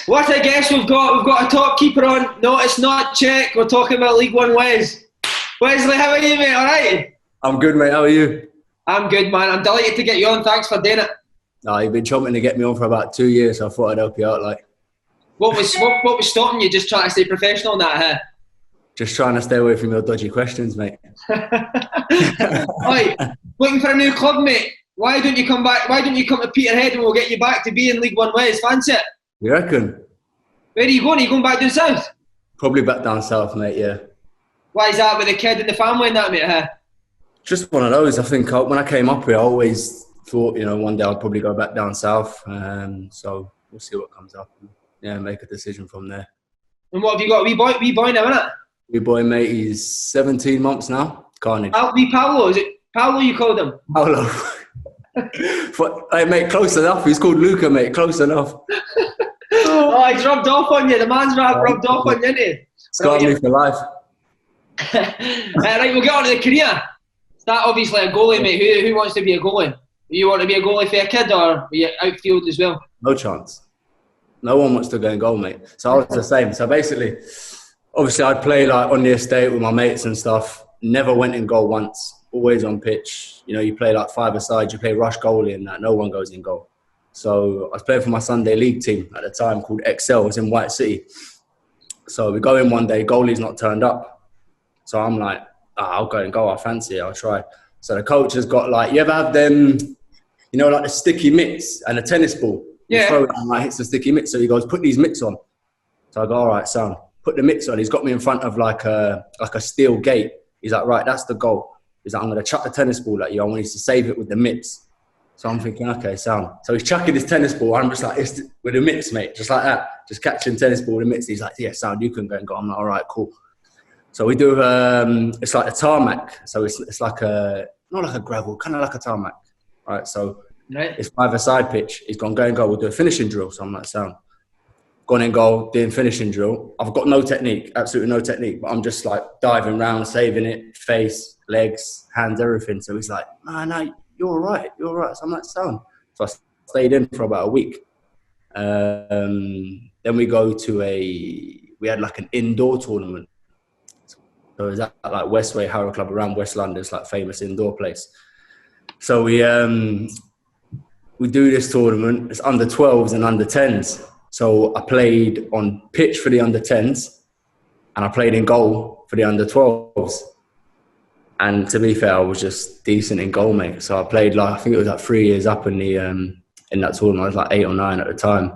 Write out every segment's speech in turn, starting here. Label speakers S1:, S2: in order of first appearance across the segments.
S1: What a guess we've got. We've got a top keeper on. No, it's not Czech. We're talking about League One Wes. Wesley, how are you, mate? All right?
S2: I'm good, mate. How are you?
S1: I'm good, man. I'm delighted to get you on. Thanks for doing it.
S2: No, you've been chomping to get me on for about 2 years, so I thought I'd help you out.
S1: What was stopping you? Just trying to stay professional in that, huh?
S2: Just trying to stay away from your dodgy questions, mate.
S1: Right, looking for a new club, mate. Why don't you come back? Why don't you come to Peterhead and we'll get you back to be in League One West? Fancy it?
S2: You reckon?
S1: Where are you going? Are you going back down south?
S2: Probably back down south, mate, yeah.
S1: Why is that with the kid and the family and that, mate, huh?
S2: Just one of those. I think when I came up here, I always thought, one day I'd probably go back down south. So we'll see what comes up. Yeah, make a decision from there.
S1: And what have you got? Wee boy now, innit?
S2: Wee boy, mate, he's 17 months now. Carnage.
S1: Wee Paolo, is it Paolo you called him?
S2: Paolo. Hey, mate, close enough. He's called Luca, mate. Close enough.
S1: Oh, he's rubbed off on you. The man's rubbed off on you, isn't he?
S2: Scarred me for life.
S1: Right, we'll get on to the career. That obviously a goalie, mate. Who wants to be a goalie? You want to be a goalie for a kid, or are you outfield as well?
S2: No chance. No one wants to go and goal, mate. So I was the same. So basically, obviously I'd play on the estate with my mates and stuff. Never went in goal once. Always on pitch. You play 5-a-side, you play rush goalie and that. No one goes in goal. So I was playing for my Sunday league team at the time called Excel. It was in White City. So we go in one day, goalie's not turned up. So I'm like, I'll go and go. I fancy it. I'll try. So the coach has got you ever have them, the sticky mitts and a tennis ball?
S1: Yeah.
S2: You throw it and hits the sticky mitts. So he goes, put these mitts on. So I go, all right, son. Put the mitts on. He's got me in front of a steel gate. He's like, right, that's the goal. He's like, I'm going to chuck the tennis ball at you. I want you to save it with the mitts. So I'm thinking, okay, sound. So he's chucking his tennis ball. I'm just like, it's with the mitts, mate. Just like that. Just catching tennis ball with the mitts. He's like, yeah, sound, you can go and go. I'm like, all right, cool. So we do, it's like a tarmac. So it's like not like a gravel, kind of like a tarmac. Right, so it's 5-a-side pitch. He's gone, go and go. We'll do a finishing drill. So I'm like, sound. Gone in goal, doing finishing drill. I've got no technique, absolutely no technique, but I'm just diving round, saving it, face, legs, hands, everything. So he's like, no, you're all right. So I'm like, sound. So I stayed in for about a week. Then we go to we had an indoor tournament. So it was at Westway Harrow Club around West London. It's famous indoor place. So we do this tournament. It's under 12s and under 10s. So I played on pitch for the under 10s and I played in goal for the under 12s. And to be fair, I was just decent in goal, mate. So I played I think it was 3 years up in that tournament. I was 8 or 9 at the time.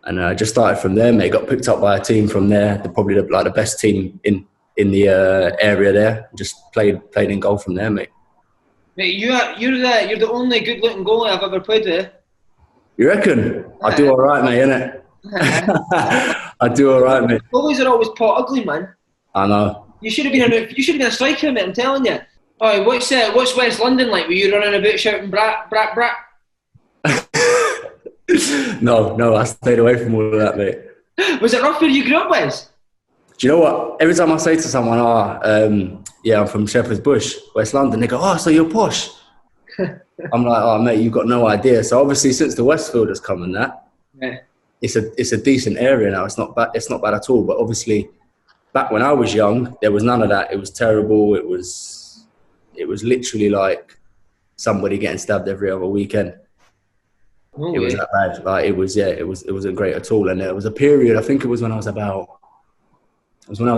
S2: And I just started from there, mate. Got picked up by a team from there. They're probably the best team in the area there. Just played in goal from there, mate.
S1: Mate, you're the only good-looking goalie I've ever played with. You
S2: reckon? I do all right, mate, innit? I do all right, mate.
S1: Goalies are always pot ugly, man.
S2: I know. You should have been
S1: a striker, mate. I'm telling you. Oh, what's West London like? Were you running about shouting brat, brat, brat?
S2: No, I stayed away from all of that, mate.
S1: Was it rough where you grew up, Wes?
S2: Do you know what? Every time I say to someone, I'm from Shepherd's Bush, West London, they go, oh, so you're posh. I'm like, oh, mate, you've got no idea. So obviously, since the Westfield has come and that,
S1: yeah.
S2: It's a decent area now. It's not bad at all. But obviously, back when I was young, there was none of that. It was terrible. It was literally like somebody getting stabbed every other weekend.
S1: Oh,
S2: it was that bad. It wasn't great at all. And there was a period. I think it was when I was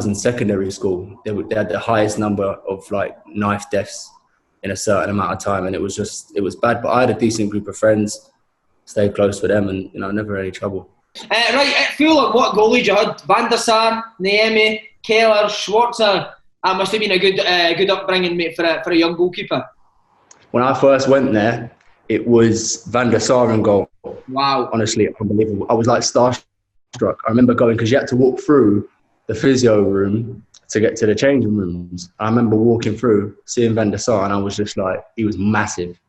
S2: in secondary school. They had the highest number of knife deaths in a certain amount of time, and it was bad. But I had a decent group of friends, stayed close with them, and never any trouble.
S1: Right, at Fulham, what goalies you had? Van der Sar, Niemi, Keller, Schwarzer. That must have been a good upbringing, mate, for a young goalkeeper.
S2: When I first went there, it was Van der Sar in goal.
S1: Wow.
S2: Honestly, unbelievable. I was starstruck. I remember going, because you had to walk through the physio room to get to the changing rooms. I remember walking through, seeing Van der Sar, and I was just he was massive.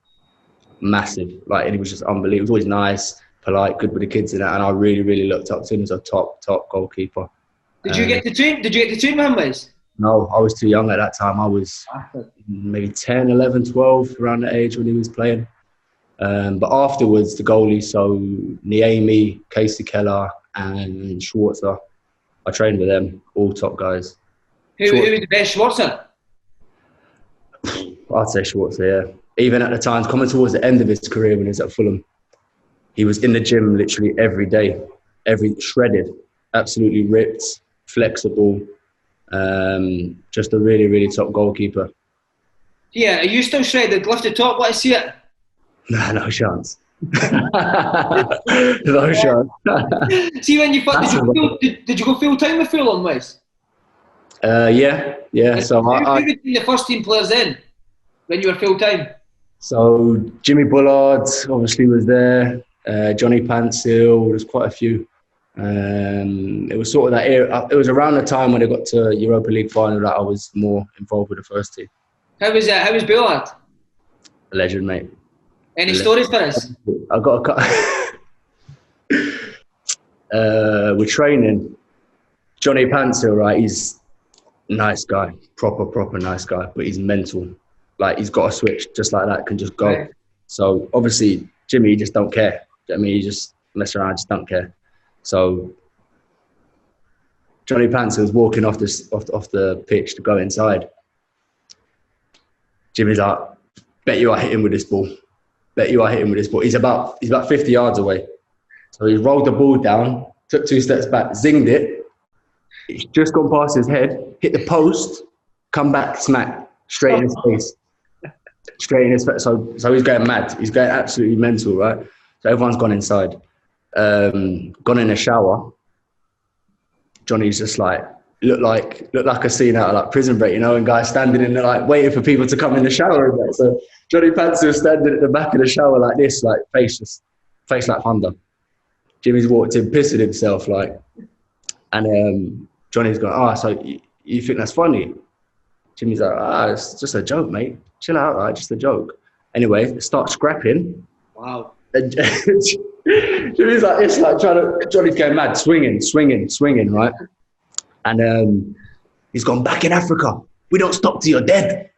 S2: And he was just unbelievable. He was always nice, polite, good with the kids and that, and I really, really looked up to him as a top goalkeeper.
S1: Did you get to train with him, Wes?
S2: No, I was too young at that time. I was maybe 10, 11, 12, around that age when he was playing. But afterwards, the goalies, so Niemi, Casey Keller, and Schwarzer. I trained with them, all top guys.
S1: Who was the best, Schwarzer?
S2: I'd say Schwarzer, yeah. Even at the time, coming towards the end of his career when he was at Fulham, he was in the gym literally every day, shredded, absolutely ripped, flexible, just a really, really top goalkeeper.
S1: Yeah, are you still shredded? Lift the top, let's see it.
S2: Nah, no chance. No chance.
S1: See, when you did you go full time with Fulham, Wes?
S2: Yeah. So
S1: who were the first team players then, when you were full time?
S2: So Jimmy Bullard obviously was there. Johnny Pansil. There's quite a few. It was sort of that era. It was around the time when they got to Europa League final that I was more involved with the first team.
S1: How was Bullard?
S2: A legend, mate.
S1: Any stories for us?
S2: I got a we're training. Johnny Pansil, right? He's a nice guy, proper nice guy, but he's mental. Like, he's got a switch just like that, can just go. Right. So obviously Jimmy, he just don't care. I mean, he just mess around, just don't care. So Johnny Pansil's walking off the pitch to go inside. Jimmy's like, bet you I hit him with this ball. He's about 50 yards away. So he rolled the ball down, took 2 steps back, zinged it. It's just gone past his head, hit the post, come back, smack, straight in his face. Straight in his face. So he's going mad. He's going absolutely mental, right? So everyone's gone inside. Gone in the shower. Johnny's just like, looked like a scene out of like Prison Break, you know, and guys standing in there like waiting for people to come in the shower. And that. So Johnny Pansil was standing at the back of the shower like this, like face like thunder. Jimmy's walked in, pissing himself, like, and Johnny's going, so you think that's funny? Jimmy's like, it's just a joke, mate. Chill out, right? Just a joke. Anyway, start scrapping.
S1: Wow.
S2: And Jimmy's like this, like Johnny's going mad, swinging, right? And he's gone, back in Africa, we don't stop till you're dead.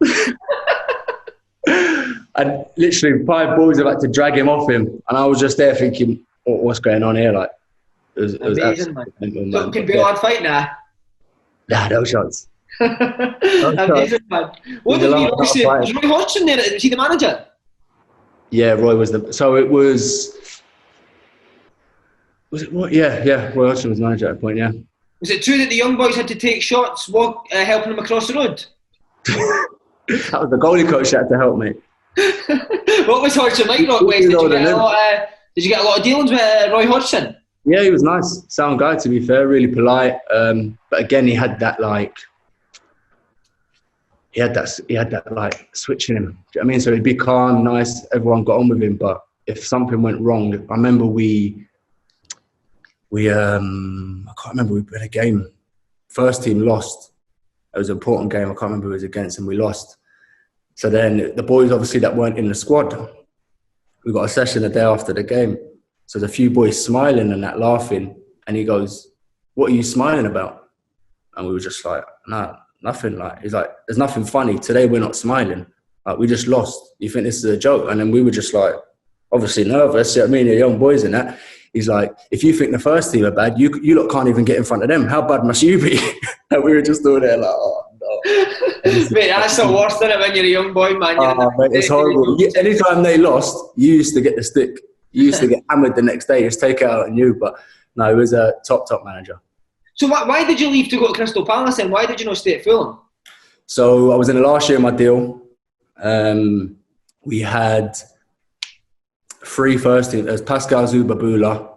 S2: And literally 5 boys have had to drag him off him. And I was just there thinking, what's going on here? Like, it was
S1: amazing, man. So can Gerrard fight now?
S2: Nah, no chance.
S1: Amazing, man. What did you was Roy Hodgson there? Was he the manager?
S2: Yeah, Roy was Was it Roy? Yeah. Roy Hodgson was the manager at that point, yeah.
S1: Was it true that the young boys had to take shots helping them across the road?
S2: That was the goalie coach that had to help me.
S1: What was Hodgson like, Wes? Did you get a lot of dealings with Roy Hodgson?
S2: Yeah, he was nice. Sound guy, to be fair. Really polite. But again, he had that switch in him. Do you know what I mean? So he'd be calm, nice. Everyone got on with him. But if something went wrong, I remember we I can't remember, we played a game. First team lost. It was an important game. I can't remember who it was against, and we lost. So then the boys, obviously, that weren't in the squad, we got a session the day after the game. So there's a few boys smiling and that, laughing. And he goes, what are you smiling about? And we were just like, nah, nothing. Like, he's like, there's nothing funny. Today we're not smiling. Like, we just lost. You think this is a joke? And then we were just like, obviously nervous. You know what I mean? You're young boys and that. He's like, if you think the first team are bad, you lot can't even get in front of them. How bad must you be? And we were just doing there like, oh, no.
S1: Mate, that's the worst, isn't it, when you're a young boy, man?
S2: Mate, it's horrible. Anytime they lost, you used to get the stick. You used to get hammered the next day, just take it out on you. But no, he was a top manager.
S1: So why did you leave to go to Crystal Palace then? Why did you not stay at Fulham?
S2: So I was in the last year of my deal. We had 3 first team. There was Pascal Zubabula.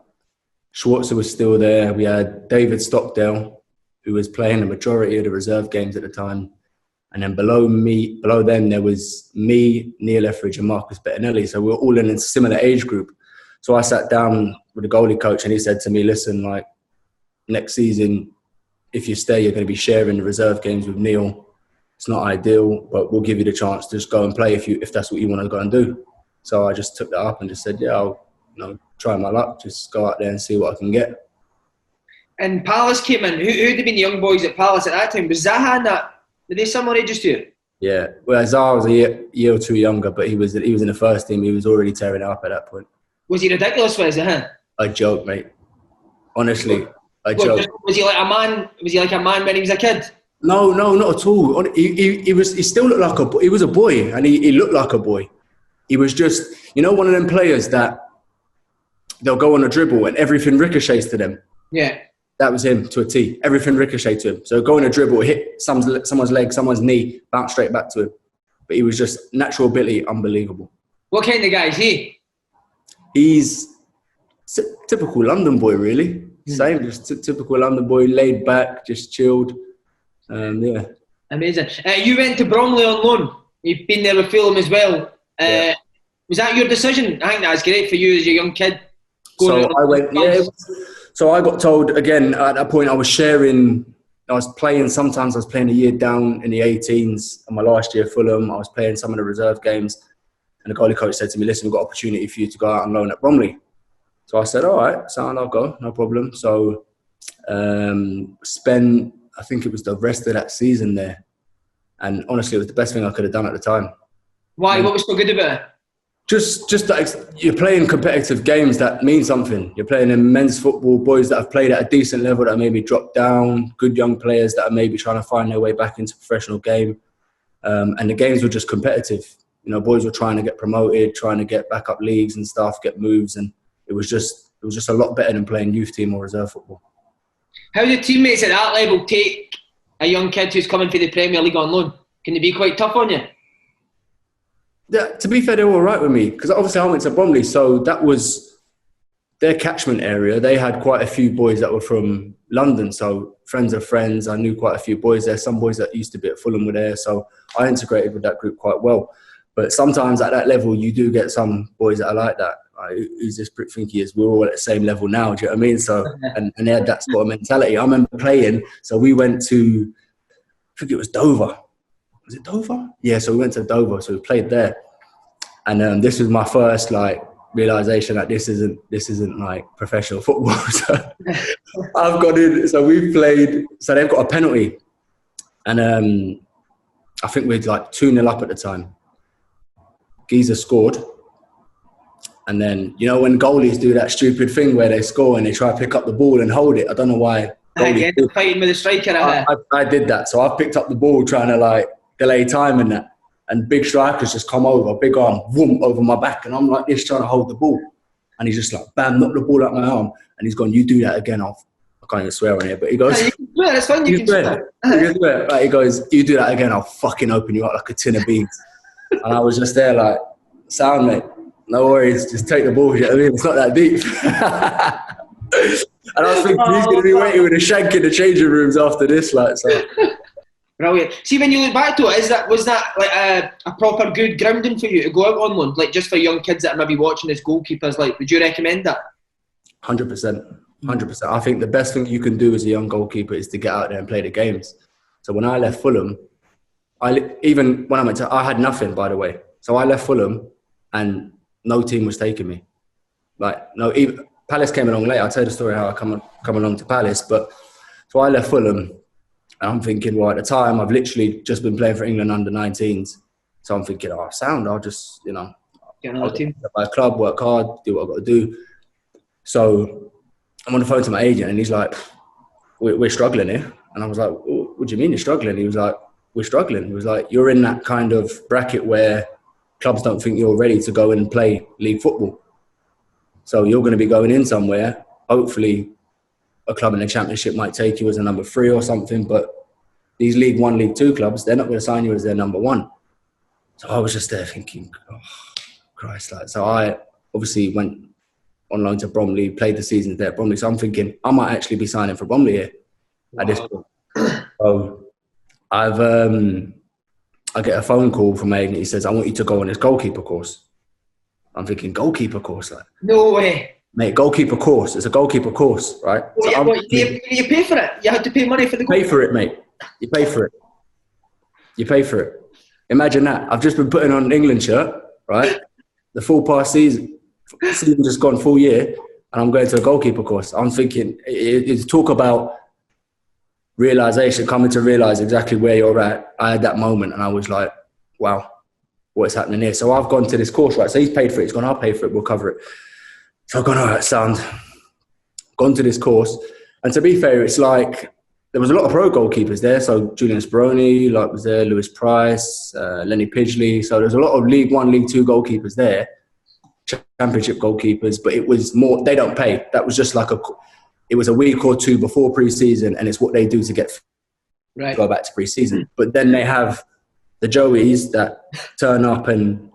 S2: Schwarzer was still there. We had David Stockdale, who was playing the majority of the reserve games at the time. And then below them, there was me, Neil Etheridge and Marcus Bettinelli. So we were all in a similar age group. So I sat down with the goalie coach and he said to me, listen, like, next season, if you stay, you're going to be sharing the reserve games with Neil. It's not ideal, but we'll give you the chance to just go and play if that's what you want to go and do. So I just took that up and just said, yeah, I'll try my luck, just go out there and see what I can get. And
S1: Palace came in. Who'd have been the young boys at Palace at that time? Was Zaha and that? Were they similar ages to you? Yeah, well, Zaha was a year or 2 younger, but he was in the first team. He was already tearing it up at that point. Was he ridiculous, was he? A joke, mate.
S2: Honestly, a
S1: What,
S2: joke.
S1: was he like a man? Was he like a man when he was a kid?
S2: No, not at all. He still looked like a boy. He was a boy, and he looked like a boy. He was just, one of them players that they'll go on a dribble and everything ricochets to them.
S1: Yeah.
S2: That was him to a T. Everything ricocheted to him. So go on a dribble, hit someone's leg, someone's knee, bounce straight back to him. But he was just natural ability, unbelievable.
S1: What kind of guy is he?
S2: He's typical London boy, really. Same, just typical London boy, laid back, just chilled. Yeah.
S1: Amazing. You went to Bromley on loan. You've been there with Fulham as well.
S2: Yeah.
S1: Was that your decision? I think that's great for you as a young kid.
S2: So I went, So I got told, again, at that point I was playing, sometimes I was playing a year down in the 18s. In my last year at Fulham, I was playing some of the reserve games. And the goalie coach said to me, listen, we've got an opportunity for you to go out on loan at Bromley. So I said, all right, sound, I'll go, no problem. So spent, I think it was the rest of that season there. And honestly, it was the best thing I could have done at the time.
S1: Why? What was so good about it?
S2: Just that you're playing competitive games that mean something. You're playing in men's football, boys that have played at a decent level that maybe dropped down, good young players that are maybe trying to find their way back into professional game. And the games were just competitive. Boys were trying to get promoted, trying to get back up leagues and stuff, get moves, and it was just a lot better than playing youth team or reserve football.
S1: How do teammates at that level take a young kid who's coming for the Premier League on loan? Can they be quite tough on you?
S2: Yeah, to be fair, they were all right with me because obviously I went to Bromley, so that was their catchment area. They had quite a few boys that were from London, so friends of friends. I knew quite a few boys there. Some boys that used to be at Fulham were there, so I integrated with that group quite well. But sometimes at that level, you do get some boys that are like that. Who's this prick think he is? We're all at the same level now, do you know what I mean? So, and they had that sort of mentality. I remember playing, so we went to, I think it was Dover. Was it Dover? Yeah, so we went to Dover, so we played there. And this was my first realisation that this isn't like professional football. So I've got in, so we played, so they've got a penalty. And I think we're 2-0 up at the time. Geezer scored. And then, when goalies do that stupid thing where they score and they try to pick up the ball and hold it. I don't know why.
S1: Again, fighting with the striker.
S2: I did that. So I picked up the ball trying to delay time and that. And big strikers just come over, big arm, whoom, over my back. And I'm like this trying to hold the ball. And he's just bam, knock the ball out my arm. And he's gone, you do that again. I can't even swear on here, but he goes,
S1: you can swear, it's fine, you can swear.
S2: He goes, you do that again, I'll fucking open you up like a tin of beans. And I was just there sound mate, no worries, just take the ball, you know what I mean? It's not that deep. And I was thinking, he's going to be waiting with a shank in the changing rooms after this, so.
S1: Brilliant. See, when you look back to it, was that a proper good grounding for you to go out on loan? Just for young kids that are maybe watching as goalkeepers, would you recommend that?
S2: 100%. 100%. I think the best thing you can do as a young goalkeeper is to get out there and play the games. So when I left Fulham, I had nothing, by the way. So I left Fulham and no team was taking me. Even Palace came along late. I'll tell you the story how I come along to Palace. But so I left Fulham and I'm thinking, well, at the time, I've literally just been playing for England under 19s. So I'm thinking, I'll just,
S1: get another team.
S2: By a club, work hard, do what I've got to do. So I'm on the phone to my agent and he's like, we're struggling here. And I was like, what do you mean you're struggling? He was like, we're struggling. He was like, you're in that kind of bracket where clubs don't think you're ready to go and play league football. So you're going to be going in somewhere. Hopefully a club in the Championship might take you as a number 3 or something. But these League 1, League 2 clubs, they're not going to sign you as their number 1. So I was just there thinking, oh, Christ. So I obviously went on loan to Bromley, played the season there at Bromley. So I'm thinking I might actually be signing for Bromley here at this point. So I get a phone call from my agent. He says, I want you to go on this goalkeeper course. I'm thinking, goalkeeper course?
S1: No way.
S2: Mate, goalkeeper course. It's a goalkeeper course, right?
S1: You pay for it? You had to pay money for the goalkeeper?
S2: Pay for it, mate. You pay for it. You pay for it. Imagine that. I've just been putting on an England shirt, right? The full past season just gone full year, and I'm going to a goalkeeper course. I'm thinking, it's talk about realisation, coming to realise exactly where you're at. I had that moment and I was like, wow, what's happening here? So I've gone to this course, right? So he's paid for it. He's gone, I'll pay for it. We'll cover it. So I've gone, all right, sound. gone to this course. And to be fair, it's like there was a lot of pro goalkeepers there. So Julian Speroni, like, was there, Lewis Price, Lenny Pidgley. So there's a lot of League One, League Two goalkeepers there, Championship goalkeepers. But it was more, they don't pay. That was just like it was a week or two before pre-season, and it's what they do to get go back to pre-season. But then they have the Joeys that turn up and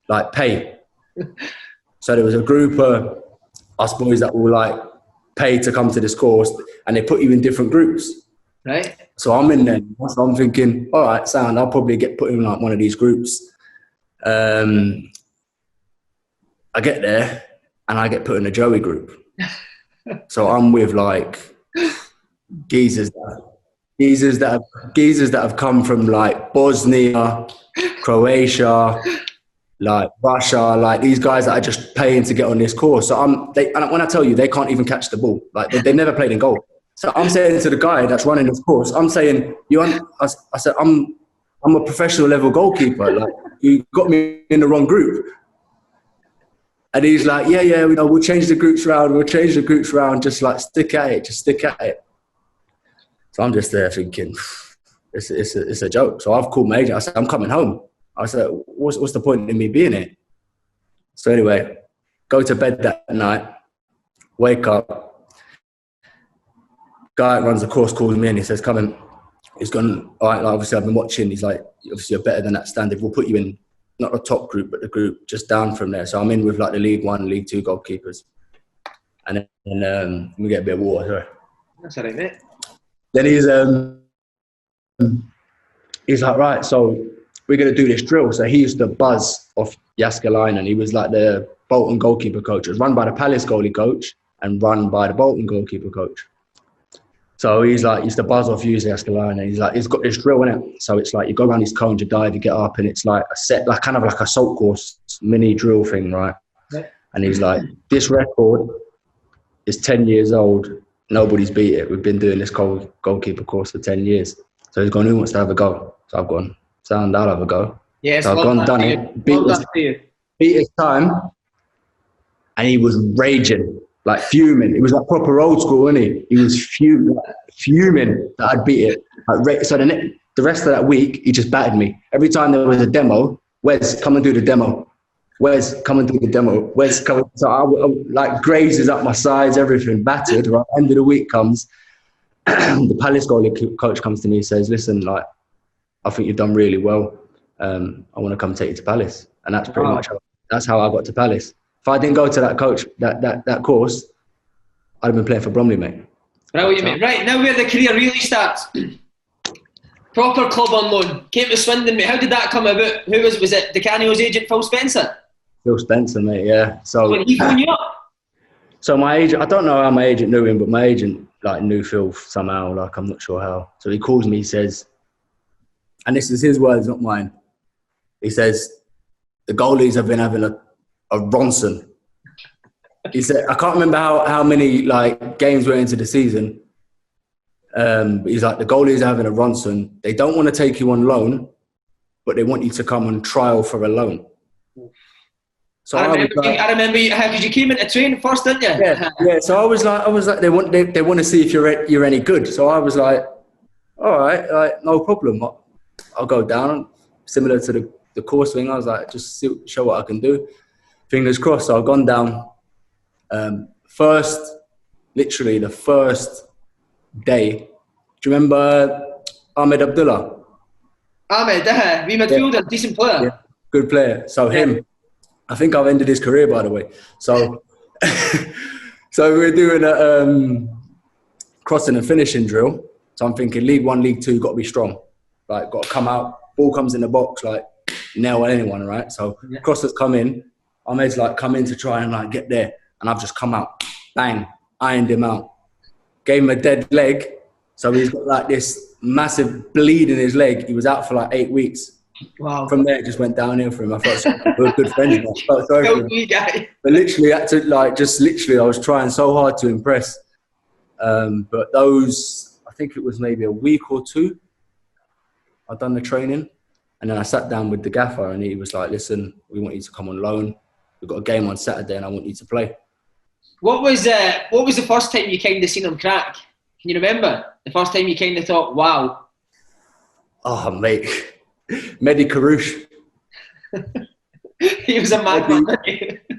S2: like pay. So there was a group of us boys that will like pay to come to this course, and they put you in different groups.
S1: Right.
S2: So I'm in there. So I'm thinking, all right, sound, I'll probably get put in like one of these groups. I get there and I get put in a Joey group. So I'm with like geezers that have come from like Bosnia, Croatia, like Russia, like these guys that are just paying to get on this course. So and when I tell you, they can't even catch the ball. Like they never played in goal. So I'm saying to the guy that's running this course, I'm saying, I said, I'm a professional level goalkeeper. Like you got me in the wrong group. And he's like, yeah, we'll change the groups round. Just like stick at it. So I'm just there thinking, it's a joke. So I've called my agent. I said, I'm coming home. I said, what's the point in me being here? So anyway, go to bed that night, wake up. Guy that runs the course calls me and he says, come in. He's gone, all right, like, obviously I've been watching. He's like, obviously you're better than that standard. We'll put you in, not the top group, but the group just down from there. So I'm in with like the League One, League Two goalkeepers. And then we get a bit of water. Sorry.
S1: That's all right, mate.
S2: Then he's like, right, so we're going to do this drill. So he used to buzz off Jaskalainen. He was like the Bolton goalkeeper coach. It was run by the Palace goalie coach and run by the Bolton goalkeeper coach. So he's like, used to buzz off Jaskalainen. He's like, he's got this drill in it. So it's like, you go around these cones, you dive, you get up, and it's like a set, like kind of like a salt course mini drill thing, right? Yeah. And he's like, this record is 10 years old. Nobody's beat it. We've been doing this goalkeeper course for 10 years. So he's gone, who wants to have a go? So I've gone, sound, I'll have a go.
S1: Yes,
S2: so I've gone, done it, beat his time, and he was raging, like fuming. It was like proper old school, wasn't he? He was fuming that I'd beat it. Like, so the rest of that week, he just battered me. Every time there was a demo, Wes, come and do the demo. Wes, come and do the demo. Wes, come. So I like grazes up my sides, everything battered. Right, end of the week comes, the Palace goalie coach comes to me and says, "Listen, like, I think you've done really well. I want to come take you to Palace." And that's pretty much how I got to Palace. If I didn't go to that coach, that course, I'd have been playing for Bromley, mate.
S1: Right, what you mean? Right, now where the career really starts. Proper club on loan. Came to Swindon, mate. How did that come about? Who was it? Di Canio's agent, Phil Spencer?
S2: Phil Spencer, mate, yeah. So
S1: when he phoned you up?
S2: So my agent, I don't know how my agent knew him, but my agent like knew Phil somehow, like I'm not sure how. So he calls me, he says, and this is his words, not mine. He says, the goalies have been having a Ronson. He said, I can't remember how many like games were into the season. But he's like, the goalies are having a Ronson. They don't want to take you on loan, but they want you to come on trial for a loan. So I remember you, because you came into training first, didn't you? Yeah. So I was like, they want to see if you're any good. So I was like, all right, like no problem. I'll go down. Similar to the course thing, I was like, just show what I can do. Fingers crossed. So I've gone down. Literally the first day. Do you remember Ahmed Abdullah?
S1: Ahmed, wee midfielder, decent player.
S2: Yeah, good player. So him. I think I've ended his career, by the way. So, so we're doing a crossing and finishing drill. So I'm thinking League One, League Two, got to be strong. Like, got to come out. Ball comes in the box, like, nail anyone, right? So crossers come in. Ahmed's like, come in to try and like get there. And I've just come out. Bang. Ironed him out. Gave him a dead leg. So he's got like this massive bleed in his leg. He was out for like 8 weeks.
S1: Wow.
S2: From there, it just went downhill for him. I felt we were good friends. I felt sorry for him. But literally, I was trying so hard to impress. But I think it was maybe a week or two, I'd done the training. And then I sat down with the gaffer and he was like, listen, we want you to come on loan. We've got a game on Saturday and I want you to play.
S1: What was the first time you kind of seen him crack? Can you remember the first time you kind of thought, "Wow"?
S2: Oh, mate, Mehdi Karouche.
S1: He was a madman.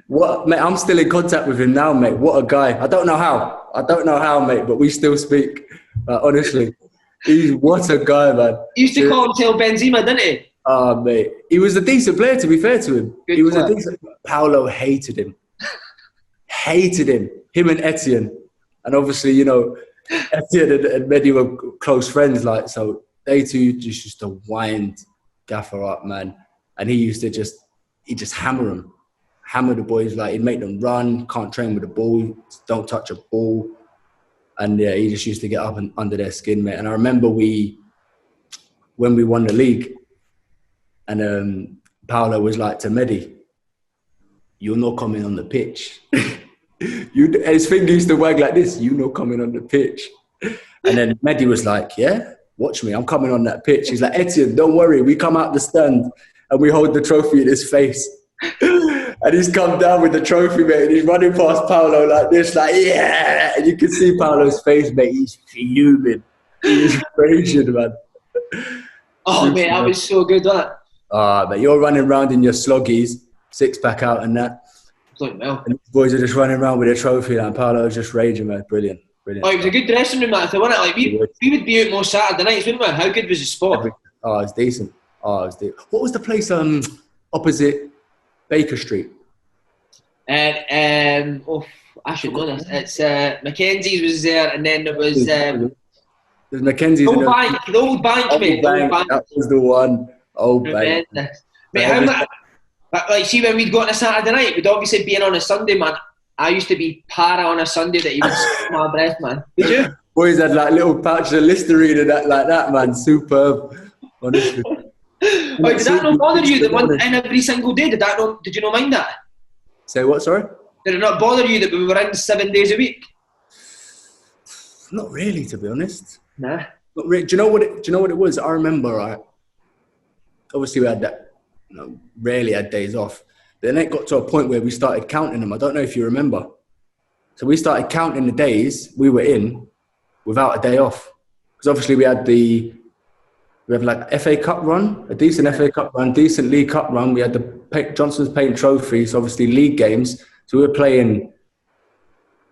S2: What, mate? I'm still in contact with him now, mate. What a guy! I don't know how, mate, but we still speak. Honestly, what a guy, man.
S1: He used to call himself Benzema, didn't he?
S2: Oh, mate, he was a decent player. To be fair to him,
S1: Good
S2: he was
S1: player.
S2: a decent. Paolo hated him. Him and Etienne, and obviously, you know, Etienne and Mehdi were close friends. Like, so they two just used to wind Gaffer up, man, and he used to just hammer the boys. Like, he'd make them run, can't train with the ball, don't touch a ball, and yeah, he just used to get up and under their skin, mate. And I remember when we won the league, and Paolo was like to Mehdi, "You're not coming on the pitch." His finger used to wag like this, "You not coming on the pitch." And then Mehdi was like, "Yeah, watch me, I'm coming on that pitch." He's like, "Etienne, don't worry, we come out the stand and we hold the trophy in his face." And he's come down with the trophy, mate, and he's running past Paolo like this, like, yeah. And you can see Paolo's face, mate, he's fuming. He's raging, man.
S1: Oh, mate, that was so good, wasn't it?
S2: Ah, mate, you're running around in your sloggies, six-pack out and that.
S1: Well.
S2: And the boys are just running around with a trophy, and Paolo's just raging, man. Brilliant.
S1: Oh, it was a good dressing room, that, wasn't it? Like, we would be out most Saturday nights, wouldn't we? How good was the spot?
S2: Oh, it's decent. What was the place opposite Baker Street?
S1: I should know this. It's Mackenzie's was there, and then there was
S2: There's Mackenzie's.
S1: the old bank, mate.
S2: That was the one. Old bank.
S1: Mate, how much? Like, see, when we'd go on a Saturday night, we'd obviously be in on a Sunday, man. I used to be para on a Sunday that he would suck my breath, man. Did you?
S2: Boys had like little pouches of Listerine and that, like that, man. Superb. Honestly.
S1: Wait, did that not bother you? The one in every single day. Did you not mind that?
S2: Say what? Sorry.
S1: Did it not bother you that we were in 7 days a week?
S2: Not really, to be honest.
S1: Nah.
S2: Not really. Do you know what it was? I remember, right? Obviously, we had that. Rarely had days off. Then it got to a point where we started counting them. I don't know if you remember. So we started counting the days we were in without a day off. Because obviously we had like FA Cup run, a decent FA Cup run, decent League Cup run. We had the Johnson's Paint Trophies, obviously league games. So we were playing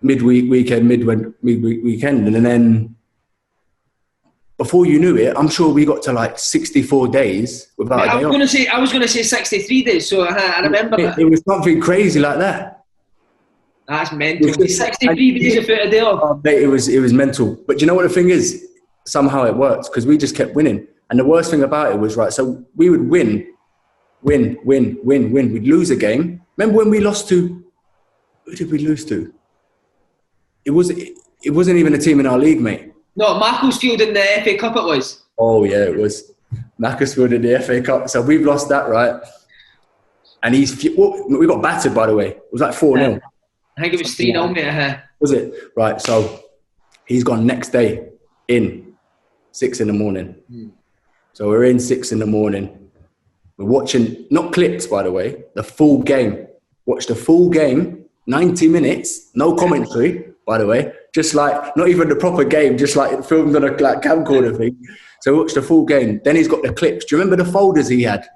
S2: midweek, weekend, weekend. And then before you knew it, I'm sure we got to like 64 days without a day off.
S1: I was going to say 63 days, so I remember that.
S2: It was something crazy like that.
S1: That's mental. 63 days without a day off.
S2: Mate, it was mental. But do you know what the thing is? Somehow it worked because we just kept winning. And the worst thing about it was, right, so we would win. We'd lose a game. Remember when we lost to... Who did we lose to? It wasn't even a team in our league, mate.
S1: No, Macclesfield in the FA Cup it was.
S2: Oh, yeah, it was. Macclesfield in the FA Cup. So we've lost that, right? And we got battered, by the way. It was like 4-0.
S1: I think it was 3-0, mate.
S2: Was it? Right, so he's gone next day in 6 a.m. So we're in 6 a.m. We're watching, not clips, by the way, the full game. Watched the full game, 90 minutes, no commentary, by the way. Just like, not even the proper game, just like filmed on a like camcorder thing. So we watched the full game. Then he's got the clips. Do you remember the folders he had?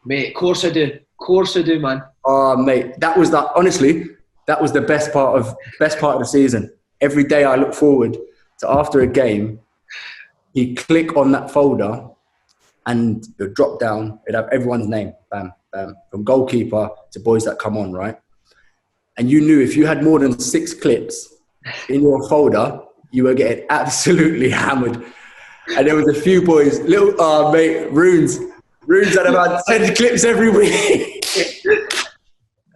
S1: Mate, of course I do, man.
S2: Oh, mate, honestly, that was the best part of the season. Every day I look forward to after a game, he'd click on that folder and it would drop down. It'd have everyone's name, bam, bam, from goalkeeper to boys that come on, right? And you knew if you had more than 6 clips in your folder, you were getting absolutely hammered. And there was a few boys, mate, Runes had about 10 clips every week.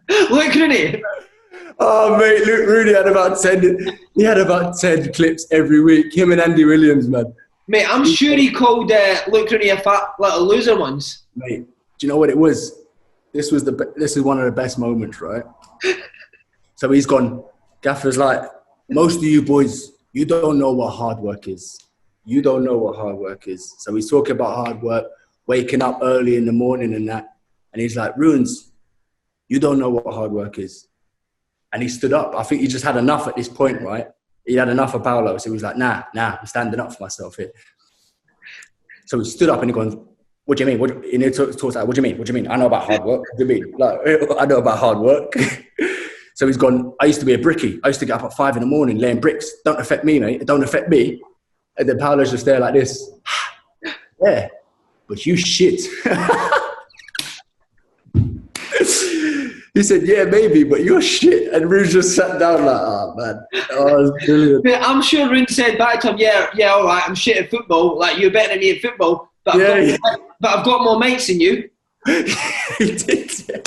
S1: Look, Rooney.
S2: Oh, mate, Luke Rooney had about 10. He had about 10 clips every week. Him and Andy Williams, man.
S1: Mate, I'm sure he called Luke Rooney a fat little loser once.
S2: Mate, do you know what it was? This is one of the best moments, right? So he's gone. Gaffer's like, most of you boys, you don't know what hard work is. You don't know what hard work is. So he's talking about hard work, waking up early in the morning and that. And he's like, Runes, you don't know what hard work is. And he stood up. I think he just had enough at this point, right? He had enough of Paolo. So he was like, nah, I'm standing up for myself here. So he stood up and he goes, what do you mean? And he talks like, what do you mean? I know about hard work. What do you mean? Like, I know about hard work. So he's gone, I used to be a brickie. I used to get up at 5 a.m, laying bricks. Don't affect me, mate. It don't affect me. And then Paolo's just there like this. Yeah, but you shit. He said, yeah, maybe, but you're shit. And Rune just sat down like, oh, man. Oh, it was brilliant.
S1: I'm sure Rune said back to him, yeah, all right, I'm shit at football. Like, you're better than me at football. But I've got more mates than you.
S2: He did, yeah.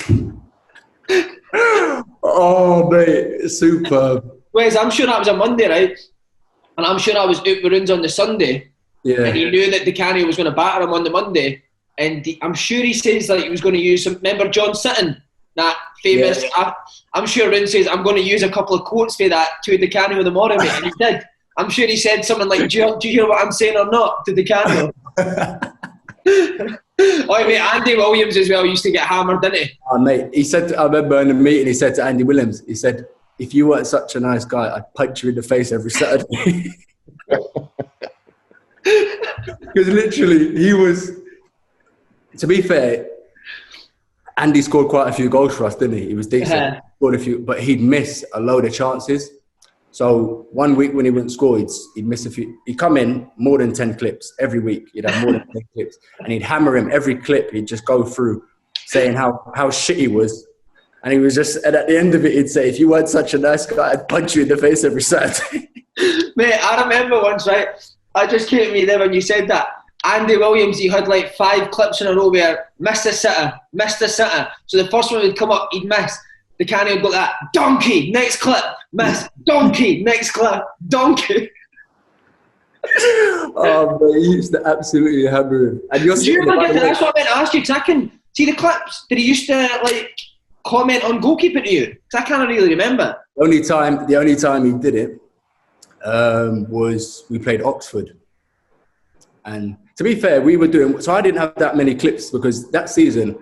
S2: Oh, mate, superb.
S1: Whereas I'm sure that was a Monday, right? And I'm sure I was out with Runes on the Sunday. Yeah. And he knew that Di Canio was going to batter him on the Monday. And I'm sure he says that he was going to use some. Remember John Sutton? That famous. Yeah. I'm sure Rune says, I'm going to use a couple of quotes for that to Di Canio tomorrow, mate. And he did. I'm sure he said something like, do you hear what I'm saying or not? To Di Canio. Oh, mate, Andy Williams as well used to get hammered, didn't he?
S2: Oh, mate, he said, I remember in the meeting, he said to Andy Williams, he said, if you weren't such a nice guy, I'd punch you in the face every Saturday. Because literally, he was, to be fair, Andy scored quite a few goals for us, didn't he? He was decent.
S1: Yeah.
S2: Scored a few, but he'd miss a load of chances. So one week when he wouldn't score, he'd miss a few. He'd come in more than 10 clips every week. He'd have more than 10 clips. And he'd hammer him every clip. He'd just go through saying how shit he was. And he was just, and at the end of it, he'd say, if you weren't such a nice guy, I'd punch you in the face every Saturday.
S1: Mate, I remember once, right? I just came to me there when you said that. Andy Williams, he had like 5 clips in a row where missed a sitter. So the first one would come up, he'd miss. Di Canio would go that, donkey, next clip, miss, donkey, next clip, donkey.
S2: Oh, man, he used to absolutely hammer him. And
S1: that's what I meant to ask you, because I can see the clips. Did he used to like comment on goalkeeping to you? Because I can't really remember.
S2: The only time he did it was we played Oxford. And to be fair, we were doing, so I didn't have that many clips because that season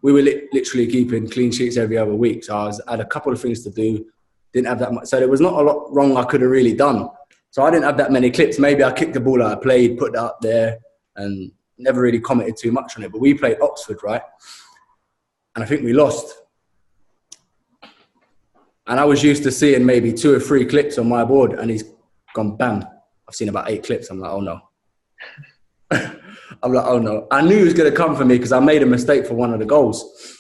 S2: we were literally keeping clean sheets every other week. So I had a couple of things to do, didn't have that much. So there was not a lot wrong I could have really done. So I didn't have that many clips. Maybe I kicked the ball out, I played, put that up there and never really commented too much on it. But we played Oxford, right? And I think we lost. And I was used to seeing maybe 2 or 3 clips on my board and he's gone, bam. I've seen about 8 clips. I'm like, oh no. I'm like, oh no. I knew he was going to come for me because I made a mistake for one of the goals.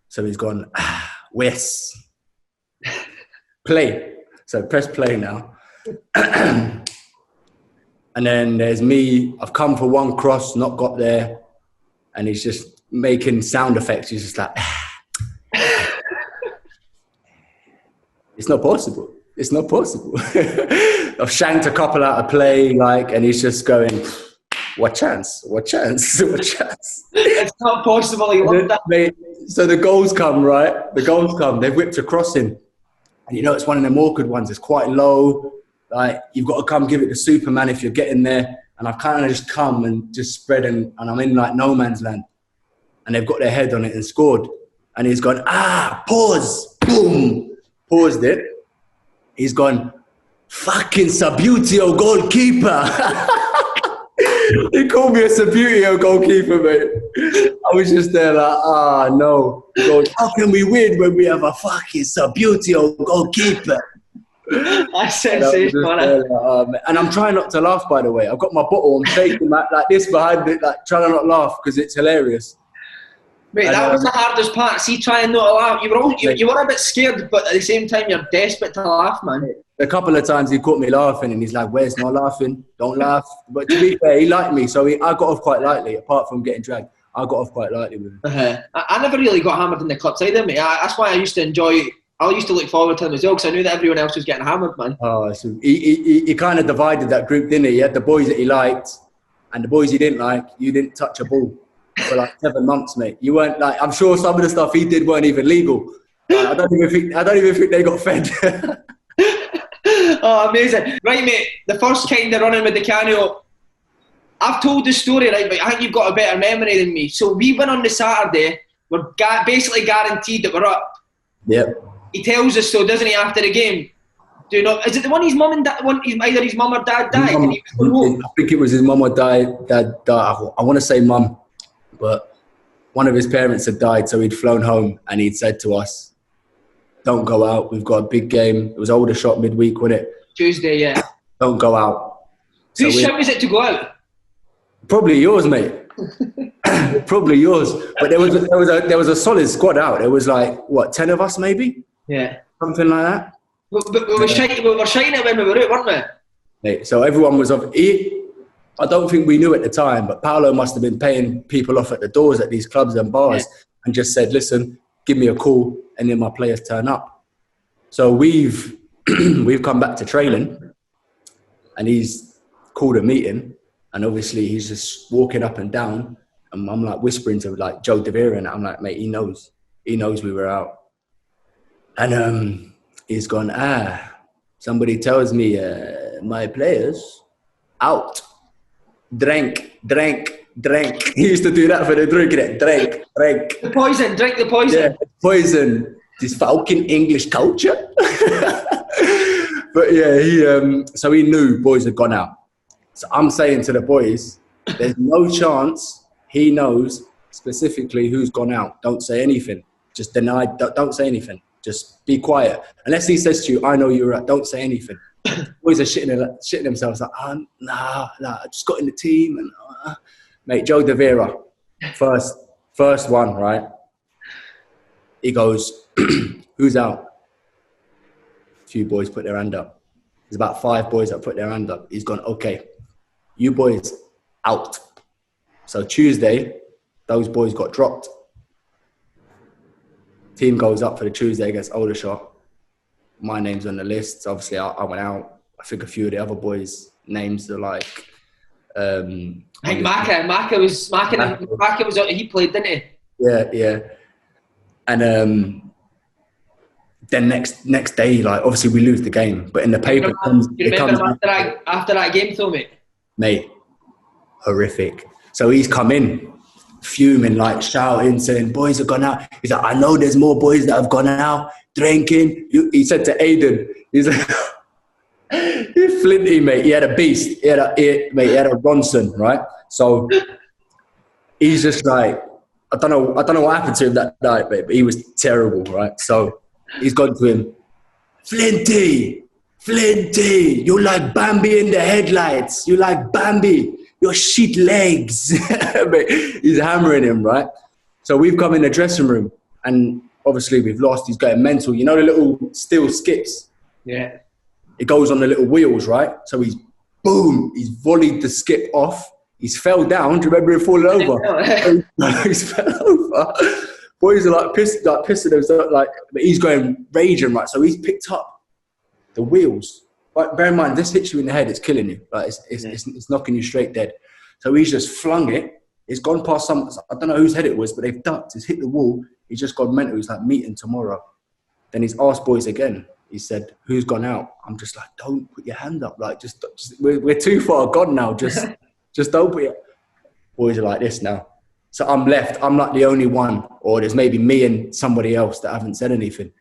S2: So he's gone, Wes, play. So press play now. And then there's me. I've come for one cross, not got there. And he's just making sound effects. He's just like, it's not possible. It's not possible. I've shanked a couple out of play, like, and he's just going, what chance? What chance? What chance?
S1: It's not possible. He loved that.
S2: Mate, so the goals come, right? The goals come. They've whipped a crossing. And you know, it's one of them awkward ones. It's quite low. Like, you've got to come give it to Superman if you're getting there. And I've kind of just come and just spread and I'm in like no man's land. And they've got their head on it and scored. And he's gone, pause. Boom. Paused it. He's gone, fucking Sabutio goalkeeper. He called me a Sabutio goalkeeper, mate. I was just there like, no. He goes, how can we win when we have a fucking Sabutio goalkeeper?
S1: That's sensational.
S2: And I'm trying not to laugh, by the way. I've got my bottle, I'm shaking like this behind it, like trying to not laugh because it's hilarious.
S1: Mate, that was the hardest part. See, trying not to laugh. You were a bit scared, but at the same time, you're desperate to laugh, man.
S2: A couple of times he caught me laughing and he's like, Wes, not laughing, don't laugh. But to be fair, he liked me, so I got off quite lightly, apart from getting dragged. I got off quite lightly with him.
S1: I never really got hammered in the clubs either, mate. That's why I used to look forward to him as well, because I knew that everyone else was getting hammered, man.
S2: Oh, so he kind of divided that group, didn't he? He had the boys that he liked and the boys he didn't like. You didn't touch a ball for like 7 months, mate. You weren't like, I'm sure some of the stuff he did weren't even legal. I don't even think they got fed.
S1: Oh, amazing. Right, mate, the first kind of running with Di Canio, I've told the story, right, but I think you've got a better memory than me. So we went on the Saturday, we're basically guaranteed that we're up.
S2: Yep.
S1: he tells us so, doesn't he, after the game? Is it the one his mum and dad? Either his mum or dad died, and he was going home.
S2: I think it was his mum or dad died. I want to say mum, but one of his parents had died, so he'd flown home and he'd said to us, "Don't go out. We've got a big game." It was Aldershot midweek, wasn't it?
S1: Tuesday, yeah.
S2: Don't go out.
S1: Whose shout was it to go out?
S2: Probably yours, mate. Probably yours. But there was a solid squad out. There was like 10 of us, maybe.
S1: Yeah.
S2: Something like that.
S1: But we were shining it when we were out, weren't we?
S2: Mate, so everyone was off. I don't think we knew at the time, but Paolo must have been paying people off at the doors at these clubs and bars and just said, "Listen, give me a call," and then my players turn up. So we've come back to training, and he's called a meeting, and obviously he's just walking up and down, and I'm like whispering to like Joe Devere, and I'm like, "Mate, he knows we were out," and he's gone, somebody tells me my players out. Drank. He used to do that for the drinking it. Drank.
S1: The poison, drink the poison.
S2: Yeah, poison. This fucking English culture. But yeah, so he knew boys had gone out. So I'm saying to the boys, there's no chance he knows specifically who's gone out. Don't say anything. Just deny, don't say anything. Just be quiet. Unless he says to you, "I know you're right," don't say anything. Boys are shitting themselves like, nah, I just got in the team. And mate, Joe Devera, first one, right? He goes, "Who's out?" A few boys put their hand up. There's about 5 boys that put their hand up. He's gone, "Okay, you boys out." So Tuesday, those boys got dropped. Team goes up for the Tuesday against Aldershot. My name's on the list. So obviously, I went out. I think a few of the other boys' names are like.
S1: I think Maka was he played, didn't he?
S2: Yeah. And then next day, like obviously we lose the game, but in the paper,
S1: do you remember after that game, though, mate?
S2: Mate, horrific. So he's come in, fuming, like shouting, saying, "Boys have gone out." He's like, "I know there's more boys that have gone out drinking." He said to Aiden, he's like, he's flinty, mate. He had a beast. He had a Ronson, right? So he's just like, I don't know what happened to him that night, mate, but he was terrible, right? So he's gone to him, Flinty, you like Bambi in the headlights. You like Bambi. Your shit legs. He's hammering him, right? So we've come in the dressing room and obviously we've lost. He's going mental. You know the little steel skips? Yeah. It goes on the little wheels, right? So he's volleyed the skip off. He's fell down. Do you remember him falling over? He's fell over. Boys are like pissing themselves. Like, but he's going raging, right? So he's picked up the wheels. But bear in mind, this hits you in the head, it's killing you. Like it's knocking you straight dead. So he's just flung it. It's gone past I don't know whose head it was, but they've ducked. It's hit the wall. He's just gone mental. He's like, "Meeting tomorrow." Then he's asked boys again. He said, "Who's gone out?" I'm just like, "Don't put your hand up. Like, just we're too far gone now. Just don't put your..." Boys are like this now. So I'm left. I'm like the only one, or there's maybe me and somebody else that haven't said anything.